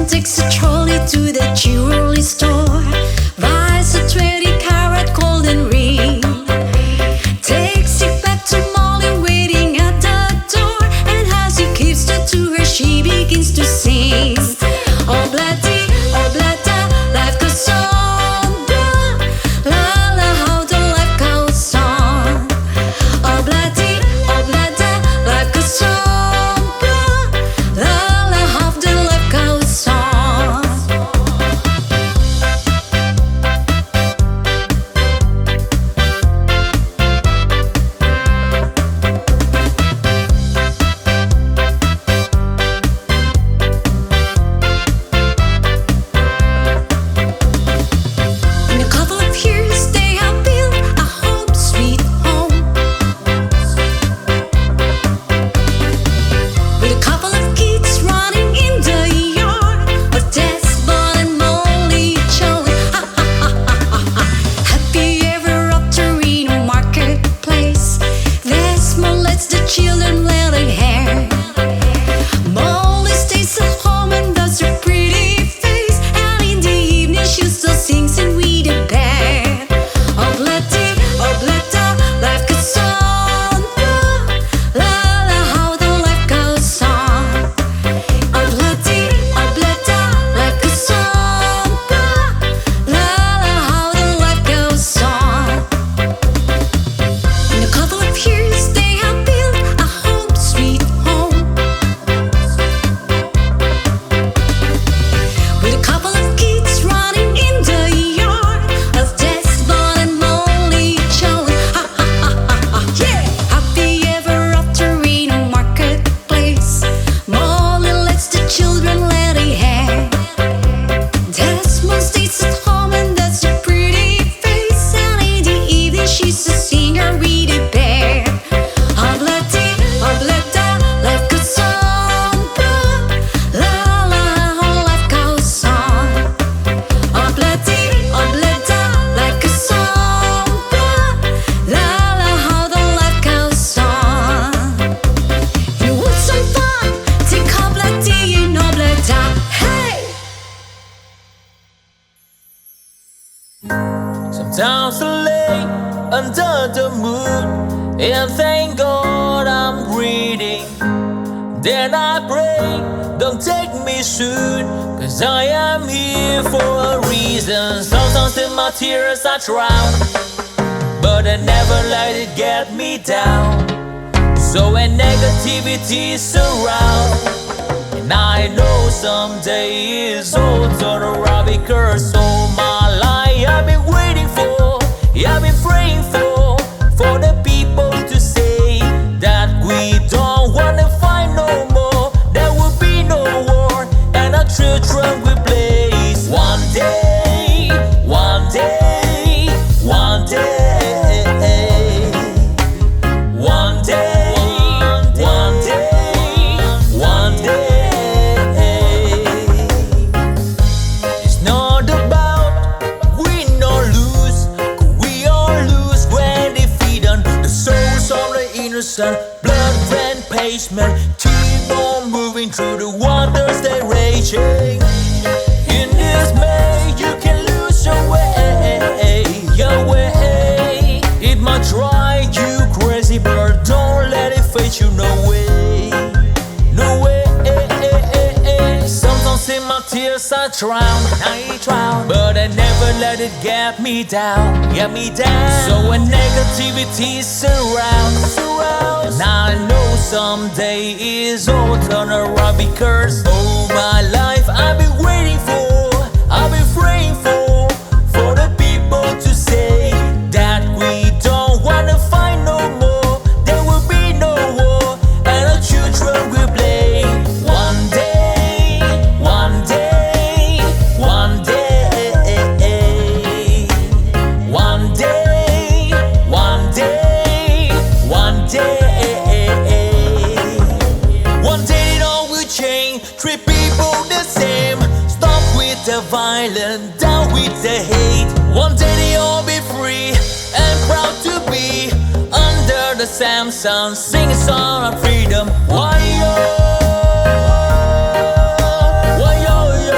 Speaker 3: takes a trolley to the jewelry store, buys a 20-carat golden ring, takes it back to Molly waiting at the door, and as he gives it to her, she begins to sing. Oblati, oblata, life goes on, blah, la la, how the life goes on. Oblati, oblata, life goes on, blah, la la, how the life goes on. In a couple of years, they have built a home, sweet home, with a couple of kids running in the yard of Desmond and Molly Jones. Ha ha ha ha ha ha. Happy ever after in a marketplace. Desmond lets the children let it hair. Molly stays at home and does her pretty face, and in the evening she still sings and with a bear. Oblati, oblata, life goes on, blah, la la, how the life goes on. Oblati, oblata, life goes on, blah, la la, how the life goes on. In a couple of years, they have built a home, sweet home, with a couple of kids running in the yard of Desmond and Molly Jones. Ha ha ha ha ha, yeah! Happy ever after in a marketplace. Molly lets the children let it hair. Desmond stays at home and does her pretty face, and in the evening she's a singer with a bear. Oblati, oblata, life goes on, blah, la la, how life goes on. Oblati, oblata, life goes on, blah, la la, how the life goes on. You want some fun? Take oblati and oblata, hey!
Speaker 4: Sometimes I lay under the moon and thank God I'm breathing. Then I pray, don't take me soon, 'cause I am here for a reason. Sometimes in my tears I drown, but I never let it get me down. So when negativity surround, and I know someday it's all turn around, because all my life I've been waiting for, I've been praying for the people to say that we don't wanna fight no more. There will be no war, and our children will blaze. One day, one day, one day, one day, one day, one day. It's not about win or lose, 'cause we all lose when defeat on the souls of the innocent. Blood ran pavement, keep on moving through the waters they raging. In this May, you can lose your way, your way. It might drive you crazy, but don't let it fade you. No way, no way. Sometimes in my tears I drown, but I never let it get me down, So when negativity surrounds, and I know someday it's all turn around, because all my life I've been waiting for, I've been praying for the people to say that we don't wanna fight no more. There will be no war, and our children will play. One day, one day, one day, one day, one day, one day. One day it all will change, treat people the same. Stop with the violence, down with the hate. One day they all be free and proud to be under the same sun, sing a song of freedom. Why yo, why yo yo.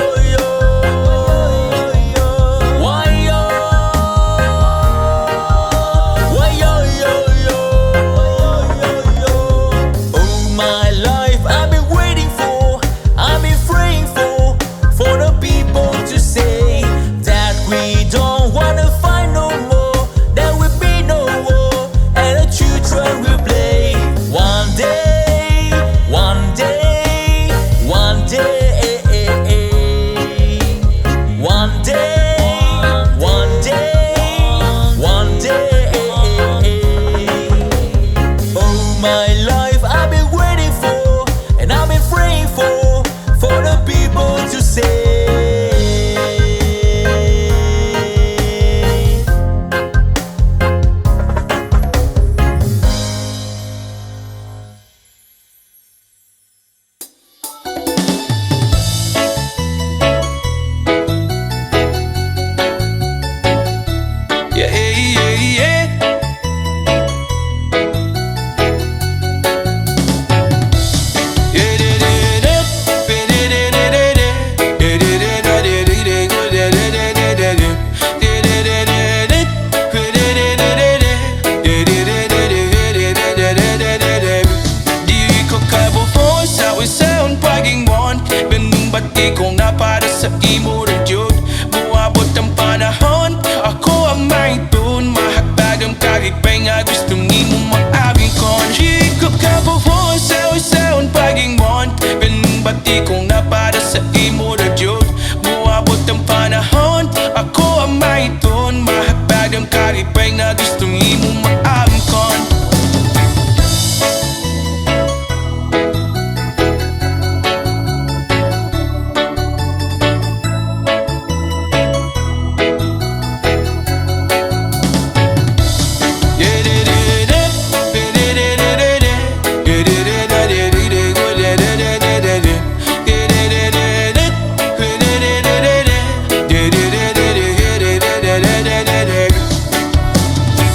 Speaker 5: bati kong napada sa imo na Diyos. Buabot ang panahon, ako ang maiton. Mahagpag ang karipay na gustong imo maamkon.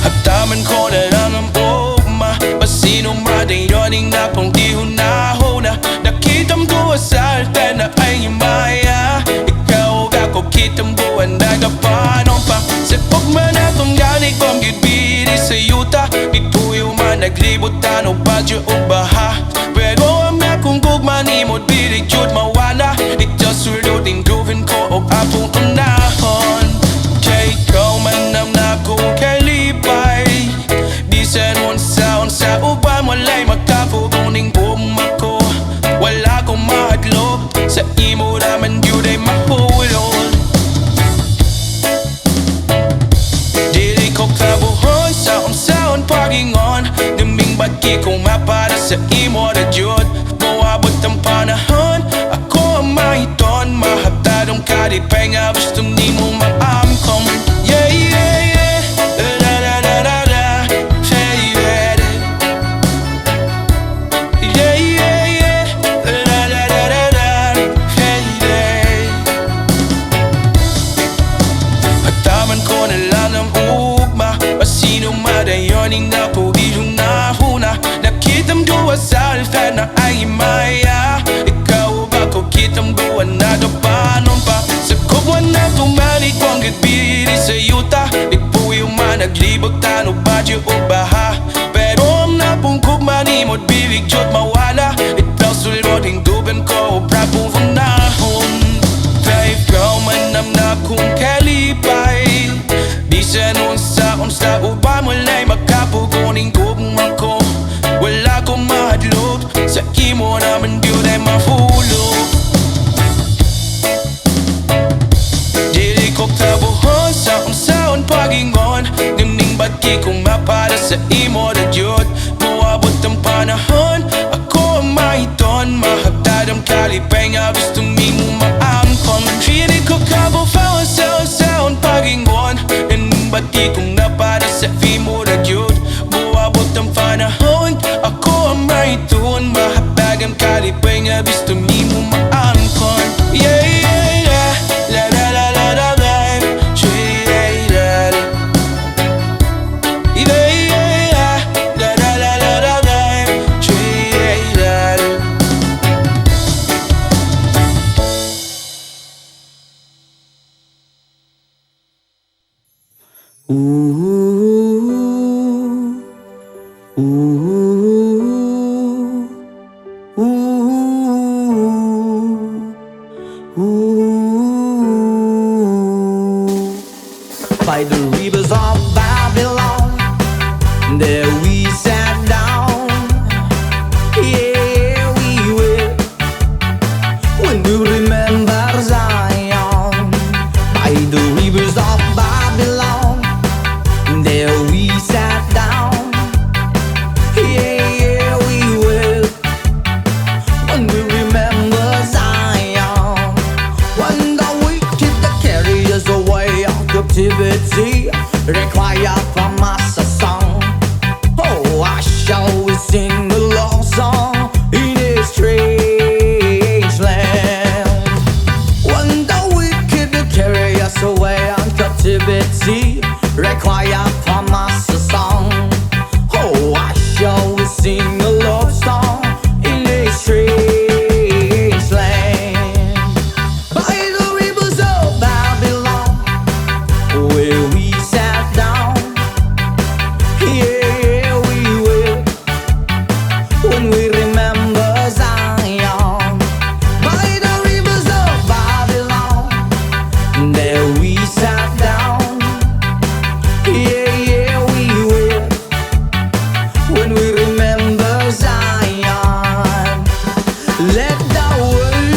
Speaker 5: Hataman ko na lang ang ugma, pasinong madayoning na pang di hunahuna. Nakitam ko sa altar na ay maya. Ikaw ako kitam buwan na kapanon pa. Sa pagman akong ganig kong gibiri sa yuta. Ituyo man naglibutan o badyo o baha. Pero ang akong gugman imod birig jud mawala. Ito sulutin gawin ko o apong unahon. Kay ikaw man ang nakong kalipay. Bisan unsa uban walay makapuguning bumako. Wala kong mahadlok, sa imo naman yun ay mapulol. Dili ko kabuhon sa unsaon pagingon. Naming bagi kong mapada sa imo na Diyod. Mawabot ang panahon, ako ang mahiton. Mahatadong kalipay nga gustong ni mo maamkom. Yeah, yeah, yeah. La la la la la. Yeah, yeah. Yeah, yeah, yeah. La la la la la. Yeah, yeah. Hataman ko na lang ang ugma, pasinong madayoning na po ilong nahuna. Nakitam duwa sa altar na ay maya. Ikaw ba ko kitam duwa na kapanon pa. Sa kubwan na tumanig kong gitbiri sa yuta. Ipuyo man naglibot tano badyo o baha. Pero ang napungkog manimod birig jod mawala. Itaw sulod hingdugan ko o prapong unahon. Kaya ikaw man ang nakong kalipay. Bisan unsa uba mulay makapuguning gugma ko. Wala kong mahadlok, sa imo naman yun ay mahulog. Dili ko kabuhon sa unsaon pagingon. Nimning bagi kong mapada sa imo na Diyod. Buabot ang panahon, ako ang mahiton. Mahagtad ang kalipay nga gustong imo maamkon. Dili ko kabuhon sa unsaon pagingon. Nimning bagi kong napada sa imo na Diyod. Buabot ang panahon, ako ang mahiton. Mahagtad ang kalipay nga gustong imo maamkon. Yeah, yeah, yeah. La la la la la la. Yeah, yeah, yeah. Yeah, yeah, yeah. La la la la la la. Yeah, yeah, yeah.
Speaker 2: By the rivers of Babylon, there we sat down. Yeah, we will. When we remember Zion, by the rivers of Babylon, there we sat down. Yeah, we will. When we remember Zion, when the wicked carry us away of captivity, require from us a song. Oh, I shall we sing the love song in a strange land. When the wicked carry us away on captivity, require from us a song. Oh, I shall we sing a love song in a strange land. By the rivers of Babylon, where we sat down. Yeah, we will. When we remember Zion, by the rivers of Babylon, there we sat down. Yeah, yeah, we will. When we remember Zion, let the world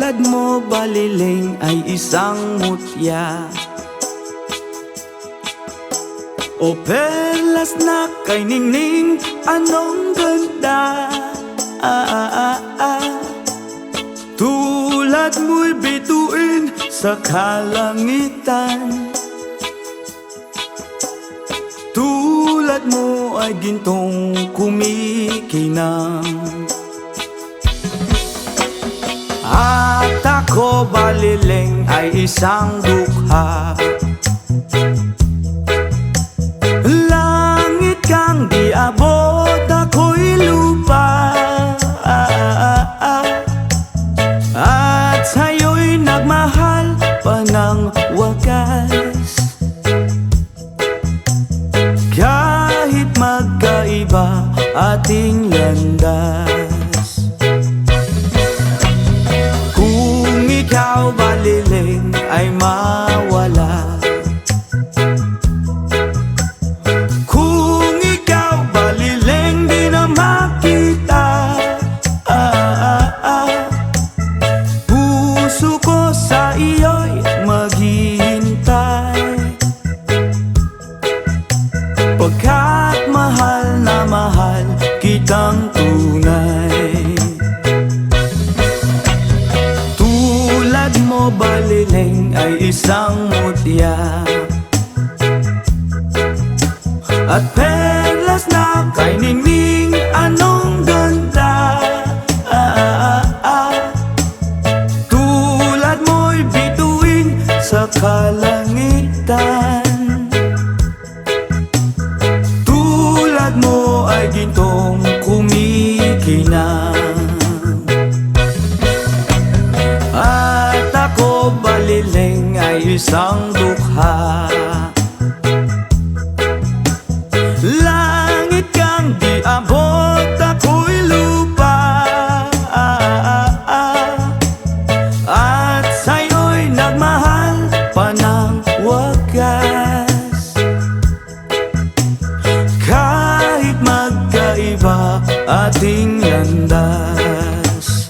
Speaker 2: Tulad mo baliling ay isang mutya, o perlas na kay ningning, anong ganda. Tulad mo'y bituin sa kalangitan, tulad mo ay gintong kumikinang. At ako baliling ay isang dukha, langit kang di abot, ako'y lupa. At sa'yo'y nagmahal pa ng wagas, kahit magkaiba ating landas. Kung ikaw baliling ay mawala, kung ikaw baliling di na makita, puso ko sa iyo'y maghihintay, pagkat mahal na mahal kitang tunay. Tulad mo baliling ay isang mutya, at perlas na kay ningning, anong ganda. Tulad mo'y bituin sa kalangitan, tulad mo ay gintong kumikinang. At ako baliling ay isang dukha, langit kang di abot, ako'y lupa. At sa'yo'y nagmahal pa ng wagas, kahit magkaiba ating landas.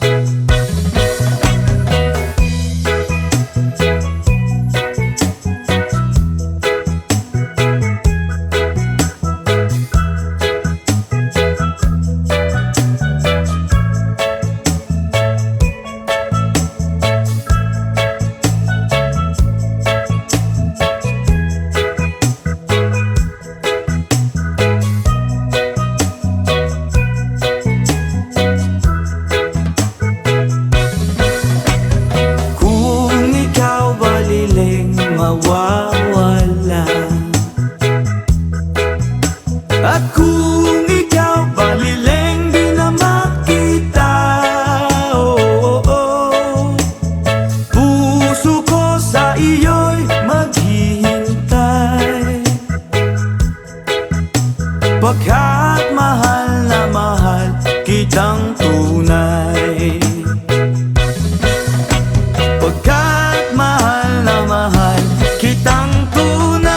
Speaker 2: Kung ikaw baliling mawawala, at kung ikaw baliling di na makita, puso ko sa iyo'y maghihintay, pagkat mahal na mahal kitang tunay, pagkat mahal na mahal kitang tunay.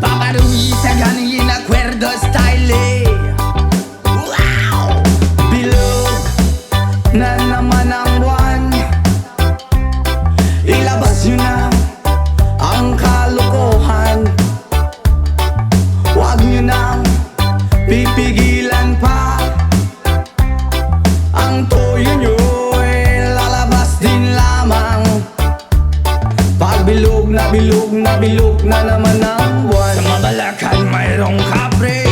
Speaker 1: Papa Luisa ganin acuerdo style. Wow!
Speaker 2: Bilog na naman ang buwan, ilabas nyo na ang kalokohan, huwag nyo nang pipigilan pa. Ang toyo nyo ay lalabas din lamang, pag bilog na bilog na bilog na naman ang buwan.
Speaker 1: Sa Mabalacan mayroong kapre,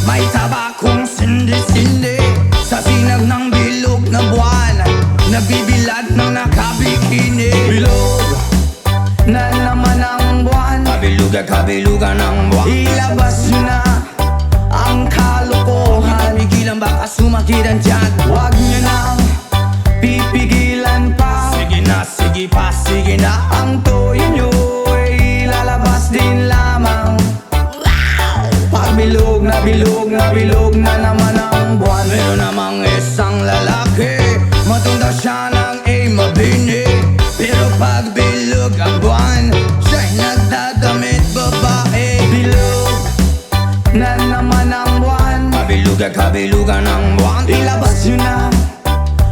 Speaker 1: may tabakong sindi-sindi, sa sinag ng bilog na buwan, nabibilad ng nakabikini.
Speaker 2: Bilog na naman ang buwan,
Speaker 1: Kabilugan ng buwan,
Speaker 2: ilabas nyo na ang kalokohan,
Speaker 1: pigilan baka sumakit ang tiyan.
Speaker 2: huwag nyo nang pipigilan pa.
Speaker 1: Sige na, sige pa, sige na.
Speaker 2: Ang toyo nyo ay lalabas din lamang, pag bilog na bilog na bilog na naman ang buwan.
Speaker 1: Meron namang
Speaker 2: ng buwan. Siya'y nagdadamit babae. Bilog na naman ang buwan. Kabilugan ng buwan. Ilabas nyo na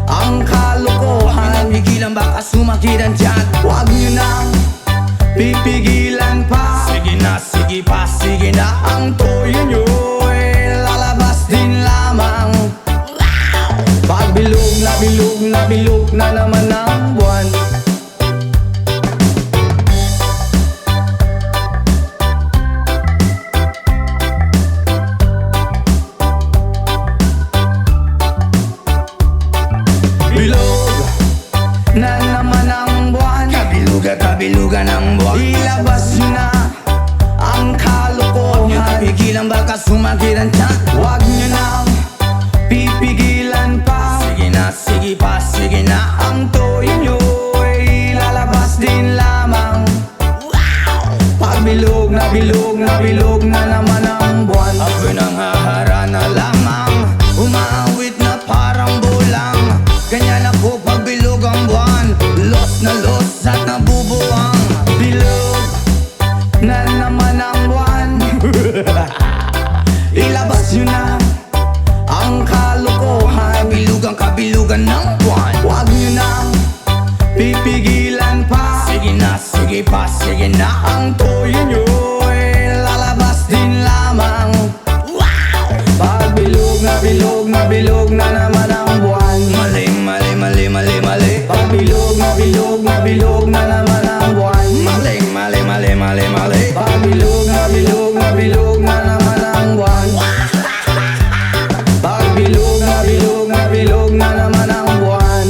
Speaker 2: ang kalokohan. Pigilan baka sumakit ang tiyan. Huwag nyo nang pipigilan pa. Sige na, sige pa, sige na. Ang toyo nyo ay lalabas din lamang. Pag bilog na naman ang buwan. Bilog na naman ang buwan. Kabilugan ng buwan. Ilabas nyo na ang kalokohan. Huwag nyo pigilan baka sumakit ang tiyan. Huwag nyo nang pipigilan pa. Sige na, sige pa, sige na. Ang toyo nyo ay lalabas din lamang. Pag bilog na naman ang buwan. Ako'y nanghaharana lamang, umaawit na parang bulang. Ganyan ako pag bilog ang buwan. Los na los at nabubuwang. Bilog na naman ang buwan. Ilabas nyo na ang kalokohan. Kabilugan ng buwan. Huwag nyo nang pipigilan pa. Sige na, sige pa, sige na. Ang toyo nyo ay lalabas din lamang. Pag bilog na naman ang buwan. Mali. Pag bilog na naman ang buwan. Mali. Pag bilog na naman ang buwan. Pag bilog na naman ang buwan.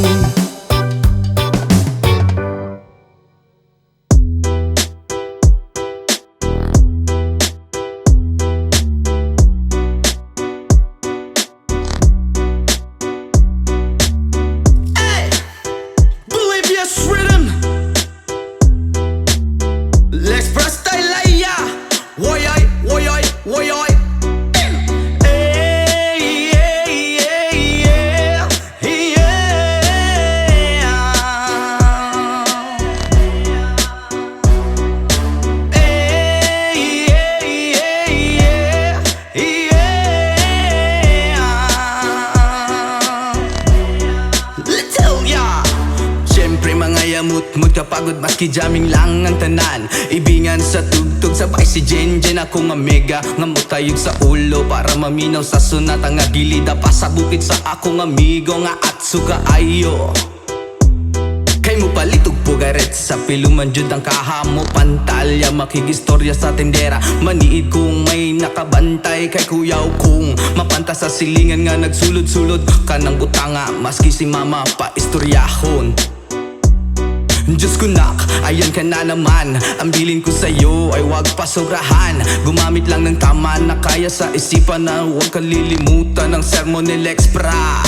Speaker 1: Bolivia's rhythm. Let's press Taylaya. Woyoy, woyoy, woyoy. Hey, yeah, yeah, yeah. Hey, yeah, yeah. Little ya. Siyempre mga yamut-mut kapagod maski jamming lang ang tanan. Ibingan sa tugtog sabay si Jenjen. Ako nga mega nga mutayog sa ulo para maminaw sa sunata nga gilida pa sa bukid sa akong amigo nga Atsuka ayo. Kay mo palitog pugaret sa piluman jud ang kahamo pantalya. Makigistorya sa tendera maniid kung may nakabantay. Kay kuyaw kung mapanta sa silingan nga nagsulod-sulod kanang butanga maski si mama pa istoryahon. Diyos ko nak, ayan ka na naman. Ang bilin ko sa'yo ay wag pasobrahan. Gumamit lang ng tama na kaya sa isipan na huwag kalilimutan ng sermon ni Lex Pra.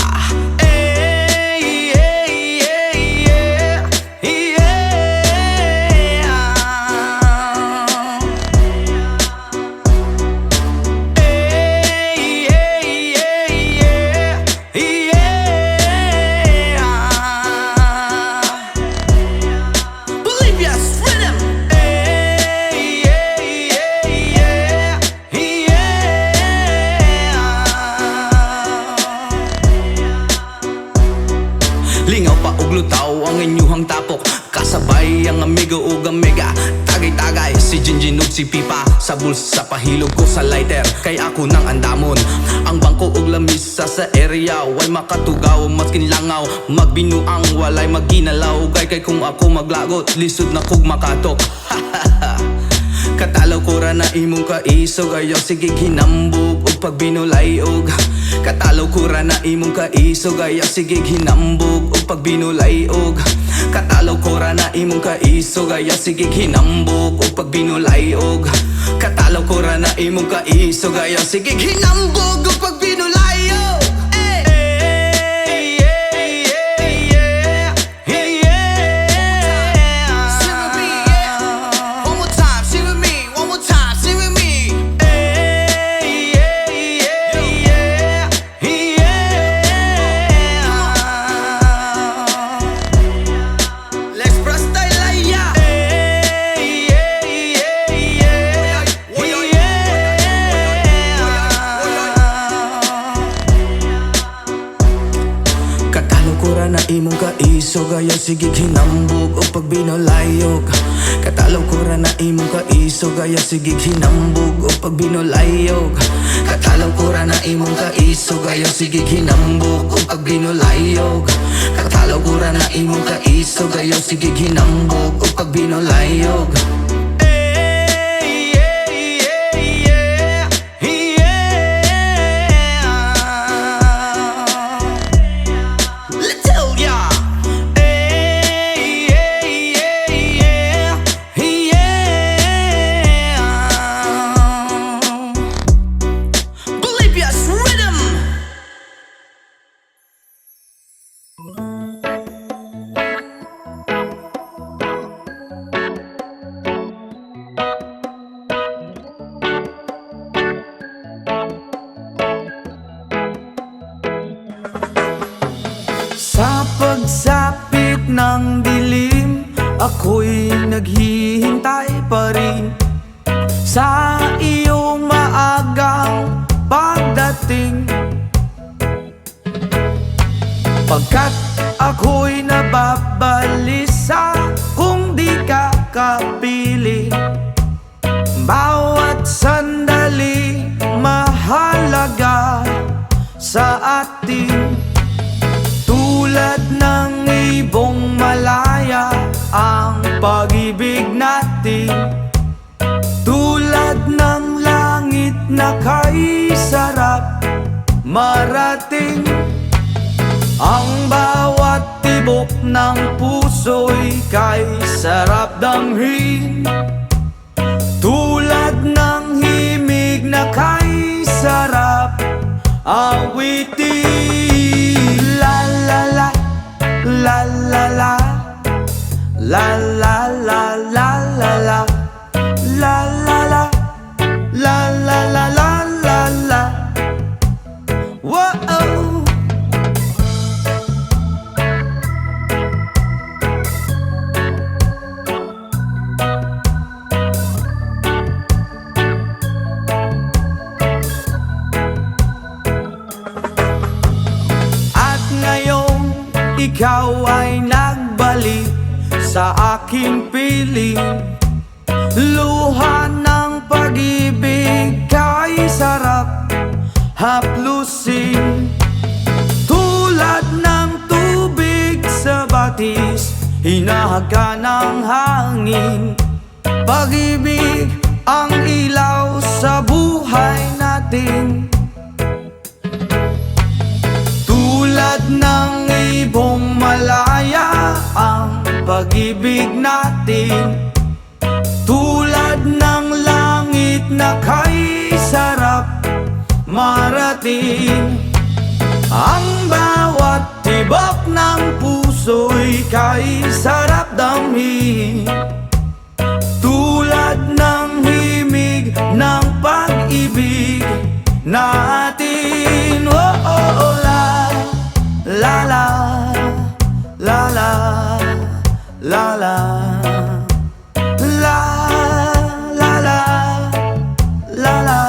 Speaker 1: Hey, hey, hey, yeah, yeah. Hey, hey, hey, yeah, yeah. Bolivia's rhythm. Hey, yeah, yeah, yeah. Lingaw pa og lutaw ang inyuhang tapok. Kasabay ang amigo ug amiga. Tagay-tagay si Jinjin ug si Pipa. Sa bulsa pahilog ko sa lighter. Kay ako nang andamon. Ang bangko ug lamisa sa area. Way makatugaw maskin langaw. Magbinuang walay maginalaw. Kay kung ako maglagot lisod na kog makatok. Katalaw ko ra na imong kaisog. Ayaw sige hinambog og pagbinulayog. Katalaw ko ra na imong kaisog. Ayaw sige hinambog og pagbinulayog. Katalaw ko ra na imong kaisog. Ayaw sige hinambog og pagbinulayog. Katalaw ko ra na imong kaisog. Ayaw sige hinambog og pagbinulayog. Let's press Taylaya.
Speaker 2: kaiso gayo sige hinambog o pag binolayog. Katalaw ko ra na imong kaiso gayo sige hinambog o pag binolayog. Katalaw ko ra na imong kaiso gayo sige hinambog o pag binolayog. Katalaw ko ra na imong kaiso gayo sige hinambog o pag binolayog. Sa pagsapit ng dilim, ako'y naghihintay pa rin sa iyong maagang pagdating. Pagkat ako'y nababalisa kung di ka kapiling. Bawat sandali mahalaga sa atin. Tulad ng ibong malaya ang pag-ibig natin. Tulad ng langit na kay sarap marating. Ang bawat tibok ng puso'y kay sarap damhin. Tulad ng himig na kay sarap awitin. La la la, la la la, la la la la la la, la la la, la la la la la la. Whoa. Ikaw ay nagbalik sa aking piling. Luha ng pag-ibig kay sarap haplusin. Tulad ng tubig sa batis, hinahaga ng hangin. Pag-ibig ang ilaw sa buhay natin. Tulad ng ibong malaya ang pag-ibig natin. Tulad ng langit na kay sarap marating. Ang bawat tibok ng puso'y kay sarap damhin. Tulad ng himig ng pag-ibig natin. Oh, oh, oh, la la la la la la la la la la la.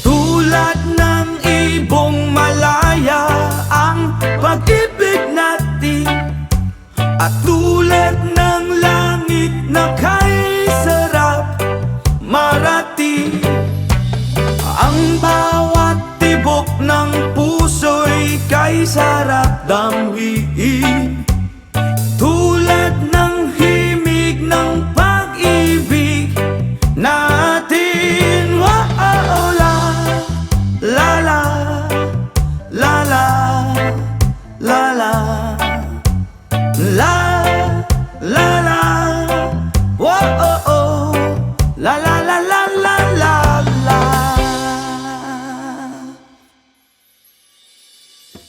Speaker 2: Tulad ng ibong malaya ang pag-ibig natin. At tulad ng langit na kay sarap marating. Ang bawat tibok ng puso'y kay sarap damhin. Tulad ng himig ng pag-ibig natin. Oh, oh, la la la la la la la la la la. Oh, oh, oh, la la la la la la la.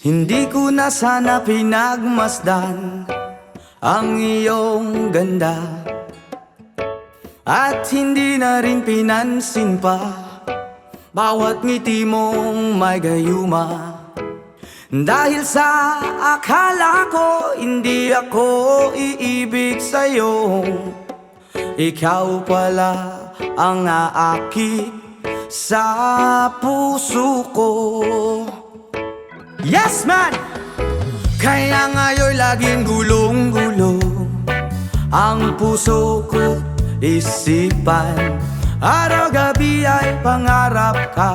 Speaker 2: Hindi ko na sana pinagmasdan ang iyong ganda, at hindi na rin pinansin pa bawat ngiti mong may gayuma. Dahil sa akala ko hindi ako iibig sa'yo, ikaw pala ang aakit sa puso ko. Yes man! Kaya ngayon laging gulong-gulo ang puso ko isipan. Araw-gabi ay pangarap ka,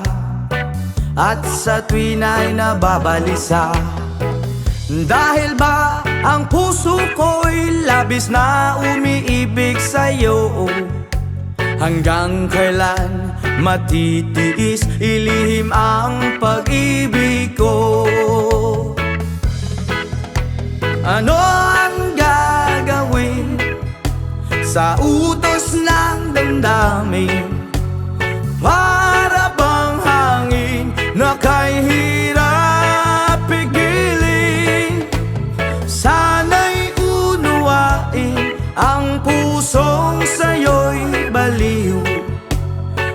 Speaker 2: at sa tuwin ay nababalisa. Dahil ba ang puso ko'y labis na umiibig sa'yo? Hanggang kailan matitiis ilihim ang pag-ibig ko? Ano ang gagawin sa utos ng damdamin? Para bang hangin na kay hirap pigilin? Sana'y unuwain ang pusong sa'yo'y baliw.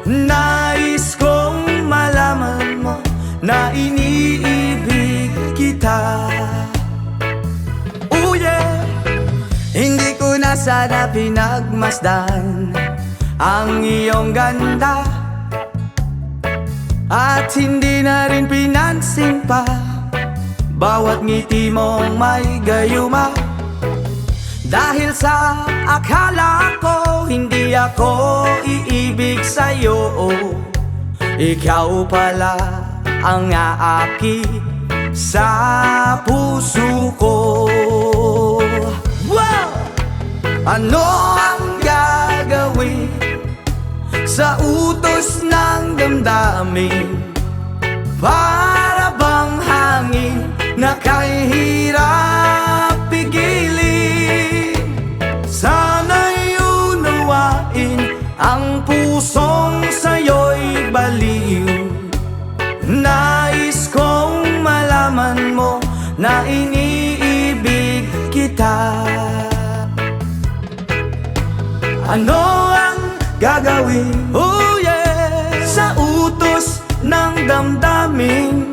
Speaker 2: Nais kong malaman mo na iniibig kita. Oh yeah! Hindi ko na sana pinagmasdan ang iyong ganda, at hindi na rin pinansin pa bawat ngiti mong may gayuma. Dahil sa akala ko hindi ako iibig sa'yo, ikaw pala ang aakit sa puso ko. Wow! Ano ang gagawin sa utos ng damdamin? Para bang hangin na kay hirap pigilin? Sana'y unawain ang pusong sa'yo'y baliw. Nais kong malaman mo na iniibig kita. Ano ang gagawin, oh yeah, sa utos ng damdamin?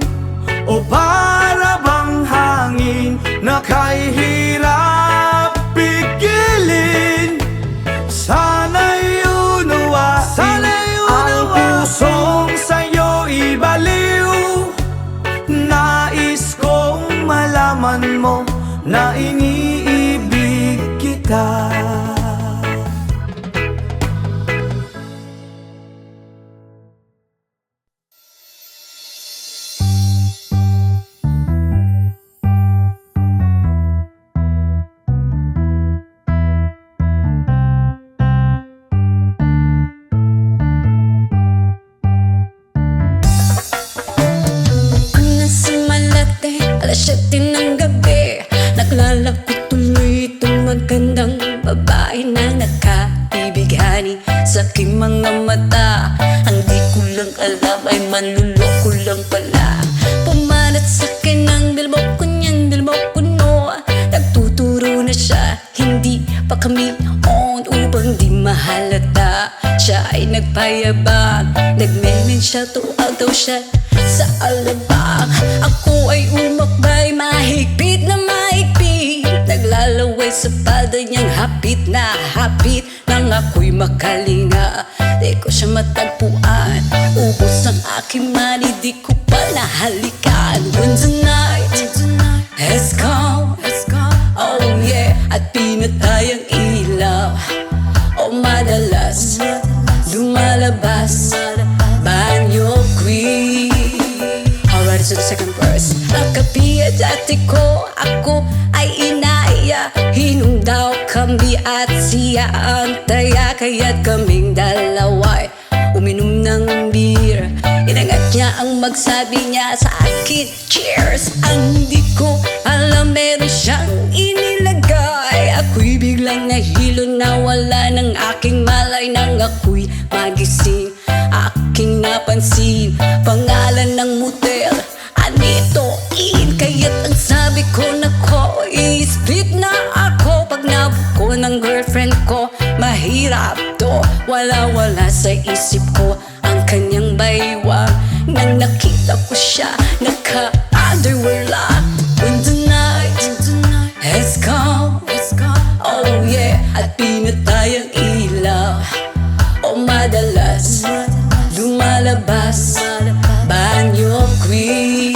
Speaker 2: O para bang hangin na kay hirap pigilin? Sana'y unawain ang pusong sa'yo'y baliw. Nais kong malaman mo na iniibig kita.
Speaker 3: Alas 7 ng gabi, naglalapit tuloy itong magandang babae na nakabibighani sa aking mga mata. Ang di ko lang alam ay manluloko lang pala. Pumalat sa akin ang dilbok ko niyan, dilbok ko no. Nagtuturo na siya, hindi pa kami on upang di mahalata. Siya ay nagpayabang, nagmemen siya, tuwag daw siya sa alabang. Ako ay umakbay, mahigpit na mahigpit, naglalaway sa palda niyang hapit na hapit. Nang ako'y makalinga, di ko siya matagpuan. Ubos ang aking mani, di ko pa nahalikan. When the night has come, oh yeah, at pinatay ang ilaw, oh madalas lumalabas banyo queen. Alright, so the second verse. Nakapiya dati ko, ako ay inaya. Hinundaw kami at siya ang taya, kaya't kaming dalawa'y uminom ng beer. Inangat niya ang magsabi niya sa akin, cheers. Ang hindi ko alam meron siyang inilagay. Ako'y biglang nahilo, nawala ng aking malay. Nang ako'y magising, aking napansin pangalan ng motel, Anito Inn. Kaya't ang sabi ko, nako, i-split na ako. Pag nabuko ng girlfriend ko, mahirap to. Wala-wala sa isip ko ang kanyang baywang. Nang nakita ko siya, naka-underwear lang. When the night has come, oh yeah, at pinatay ang ilaw, oh madalas lumalabas banyo queen.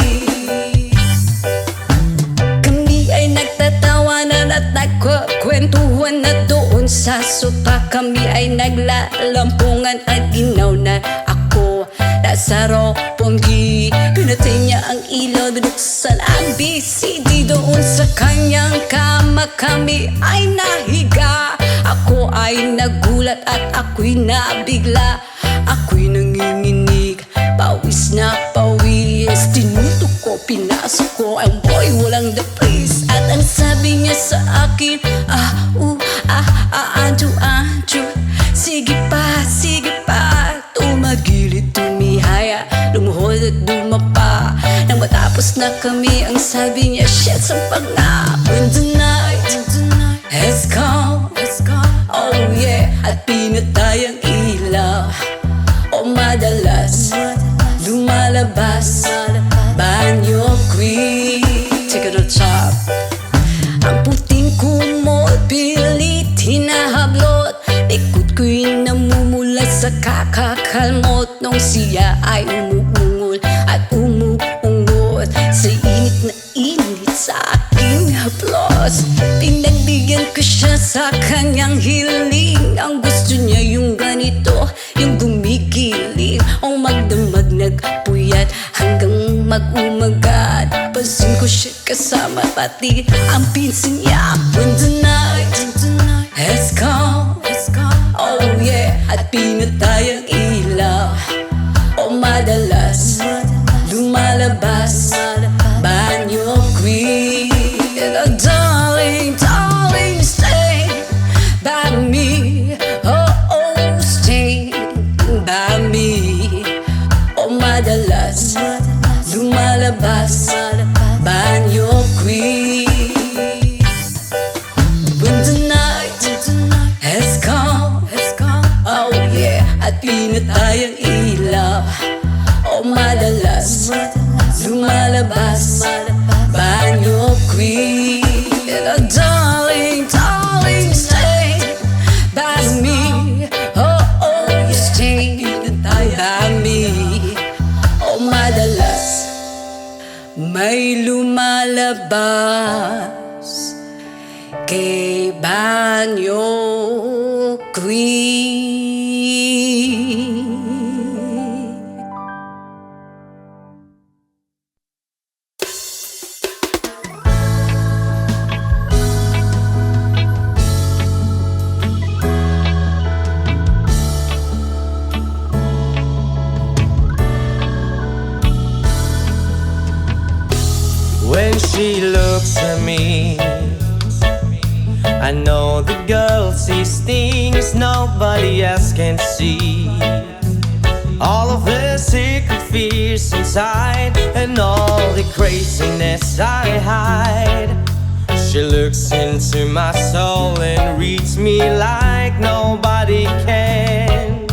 Speaker 3: Tagpuan na doon sa sopa, kami ay naglalampungan at ginaw na ako Lazaro Pongi. Pinatay niya ang ilaw, binuksan ang BCD. Doon sa kanyang kama kami ay nahiga. Ako ay nagulat at ako'y nabigla. Ako'y nanginginig, pawis na pawis. Tinutok ko, pinasok ko ang boy, walang dapis. At ang sabi niya sa akin, Anjo, sige pa, tumagilid, tumihaya, lumuhod at dumapa. Nang matapos na kami, ang sabi niya, shit, sampag na. When the night has come, oh yeah, at pinatay ang ilaw. O madalas lumalabas banyo queen. Take it to top. Ang puting kumot, pilit hinahablot. Likod ko'y namumula sa kakakalmot. Nung siya ay umuungol at umuungot sa init na init sa aking haplos. Pinagbigyan ko siya sa kanyang hiling. Ang gusto niya yung ganito, yung gumigiling. O magdamag nagpuyat hanggang mag-umagat. Pansin ko siya kasama pati ang pinsan niya. When the night has come, oh yeah, at pinatay ang ilaw. O madalas lumalabas banyo queen. And darling, stay by me. Oh, stay by me. O madalas lumalabas banyo queen. When the night has come, oh yeah, at pinatay ang ilaw. O madalas lumalabas banyo queen. And darling, stay by me. Oh, stay by me. O madalas may lumalabas kay banyo queen.
Speaker 2: When she looks at me, I know the girl sees things nobody else can see. All of the secret fears inside and all the craziness I hide. She looks into my soul and reads me like nobody can.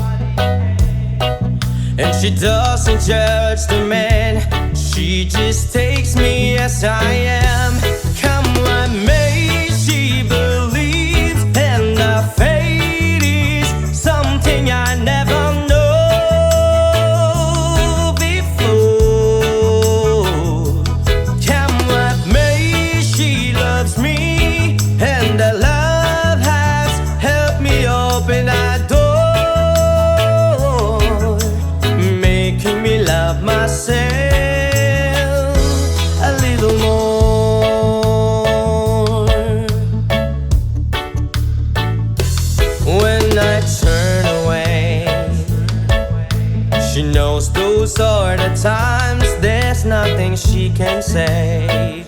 Speaker 2: And she doesn't judge the man, she just takes me as I am. Come what may, she believes, and the fate is something I never know before. Come what may, she loves me, and the love has helped me open that door, making me love myself a little more. When I turn away, she knows those are the times there's nothing she can say,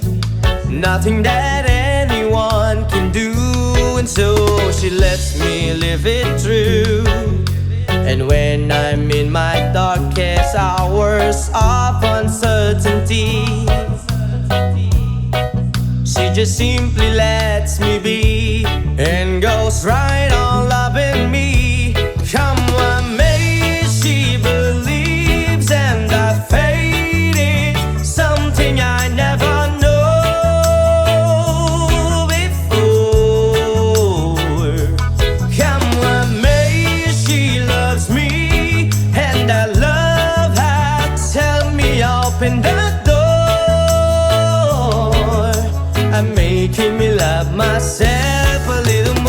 Speaker 2: nothing that anyone can do, and so she lets me live it through. And when I'm in my darkest hours of uncertainty, she just simply lets me be and goes right on loving me. Come what may, she believes, and I fate is something I never know before. Come what may, she loves me, and that love has helped me open the door, and making me love myself a little more.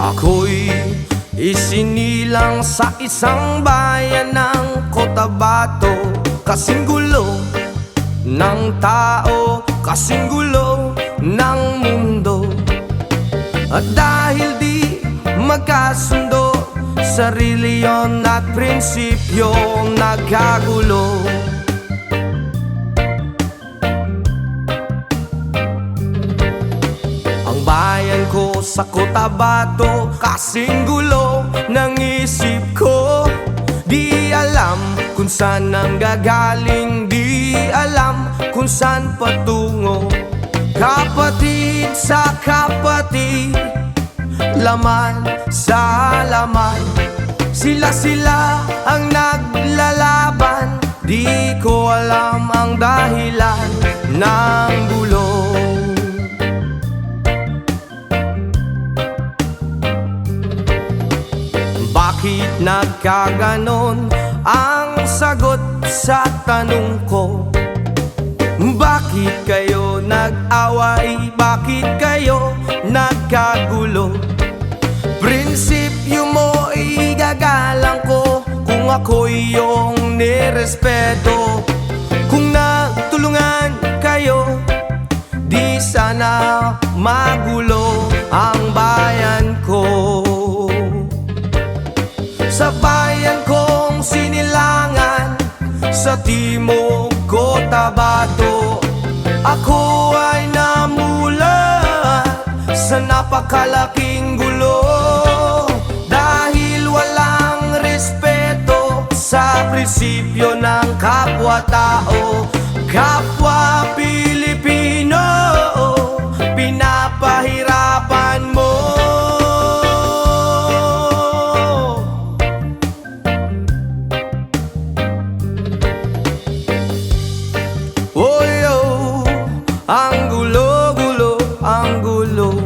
Speaker 2: Ako'y isinilang sa isang bayan ng Cotabato. Kasing gulo ng tao, kasing gulo ng mundo. At dahil di magkasundo sa reliyon at prinsipyo, nagkagulo. Ang bayan ko sa Cotabato, kasing gulo ng isip ko. Di alam kung saan nanggagaling, di alam kung saan patungo. Kapatid sa kapatid, laman sa laman, sila ang naglalaban. Di ko alam ang dahilan ng gulo. Bakit nagkaganon? Ang sagot sa tanong ko. Bakit kayo nag-away? Bakit kayo nagkagulo? Prinsipyo mo igagalang ko kung ako iyong nirespeto. Kung nagtulungan kayo, di sana magulo ang bayan ko. Sa bayan kong sinilangan, sa timog Cotabato, ako ay namulat sa napakalaking gulo. Dahil walang respeto sa prinsipyo ng kapwa-tao, kapwa Pilipino, pinapahirapan mo. Ang gulo, ang gulo.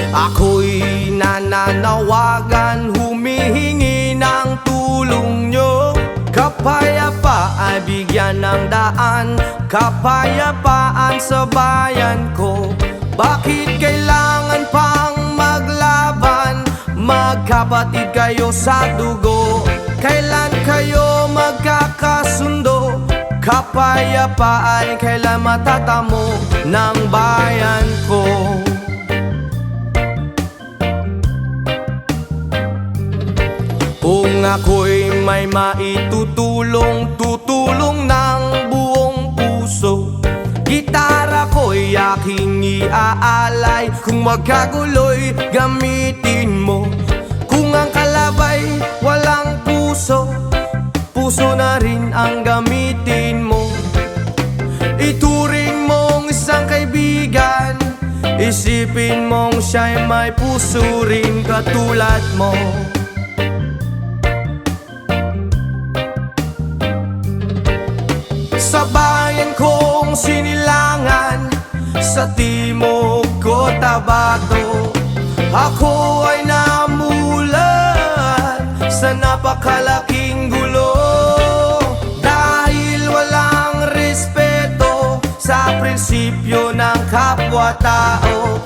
Speaker 2: Ako'y nananawagan, humihingi ng tulong nyo. Kapayapaan, bigyan ng daan, kapayapaan sa bayan ko. Bakit kailangan pang maglaban? Magkapatid kayo sa dugo. Kailan kayo magkakasundo? Kapayapaan kailan matatamo ng bayan ko? Kung ako'y may maitutulong, tutulong ng buong puso. Gitara ko'y aking iaalay, kung magkagulo'y gamitin mo. Kung ang kalabay walang puso, puso na rin ang gamitin mo. Ituring mong isang kaibigan, isipin mong siya'y may puso rin katulad mo. Sa bayan kong sinilangan, sa timog Cotabato, ako ay namulat sa napakalaking gulo. Dahil walang respeto sa prinsipyo ng kapwa-tao,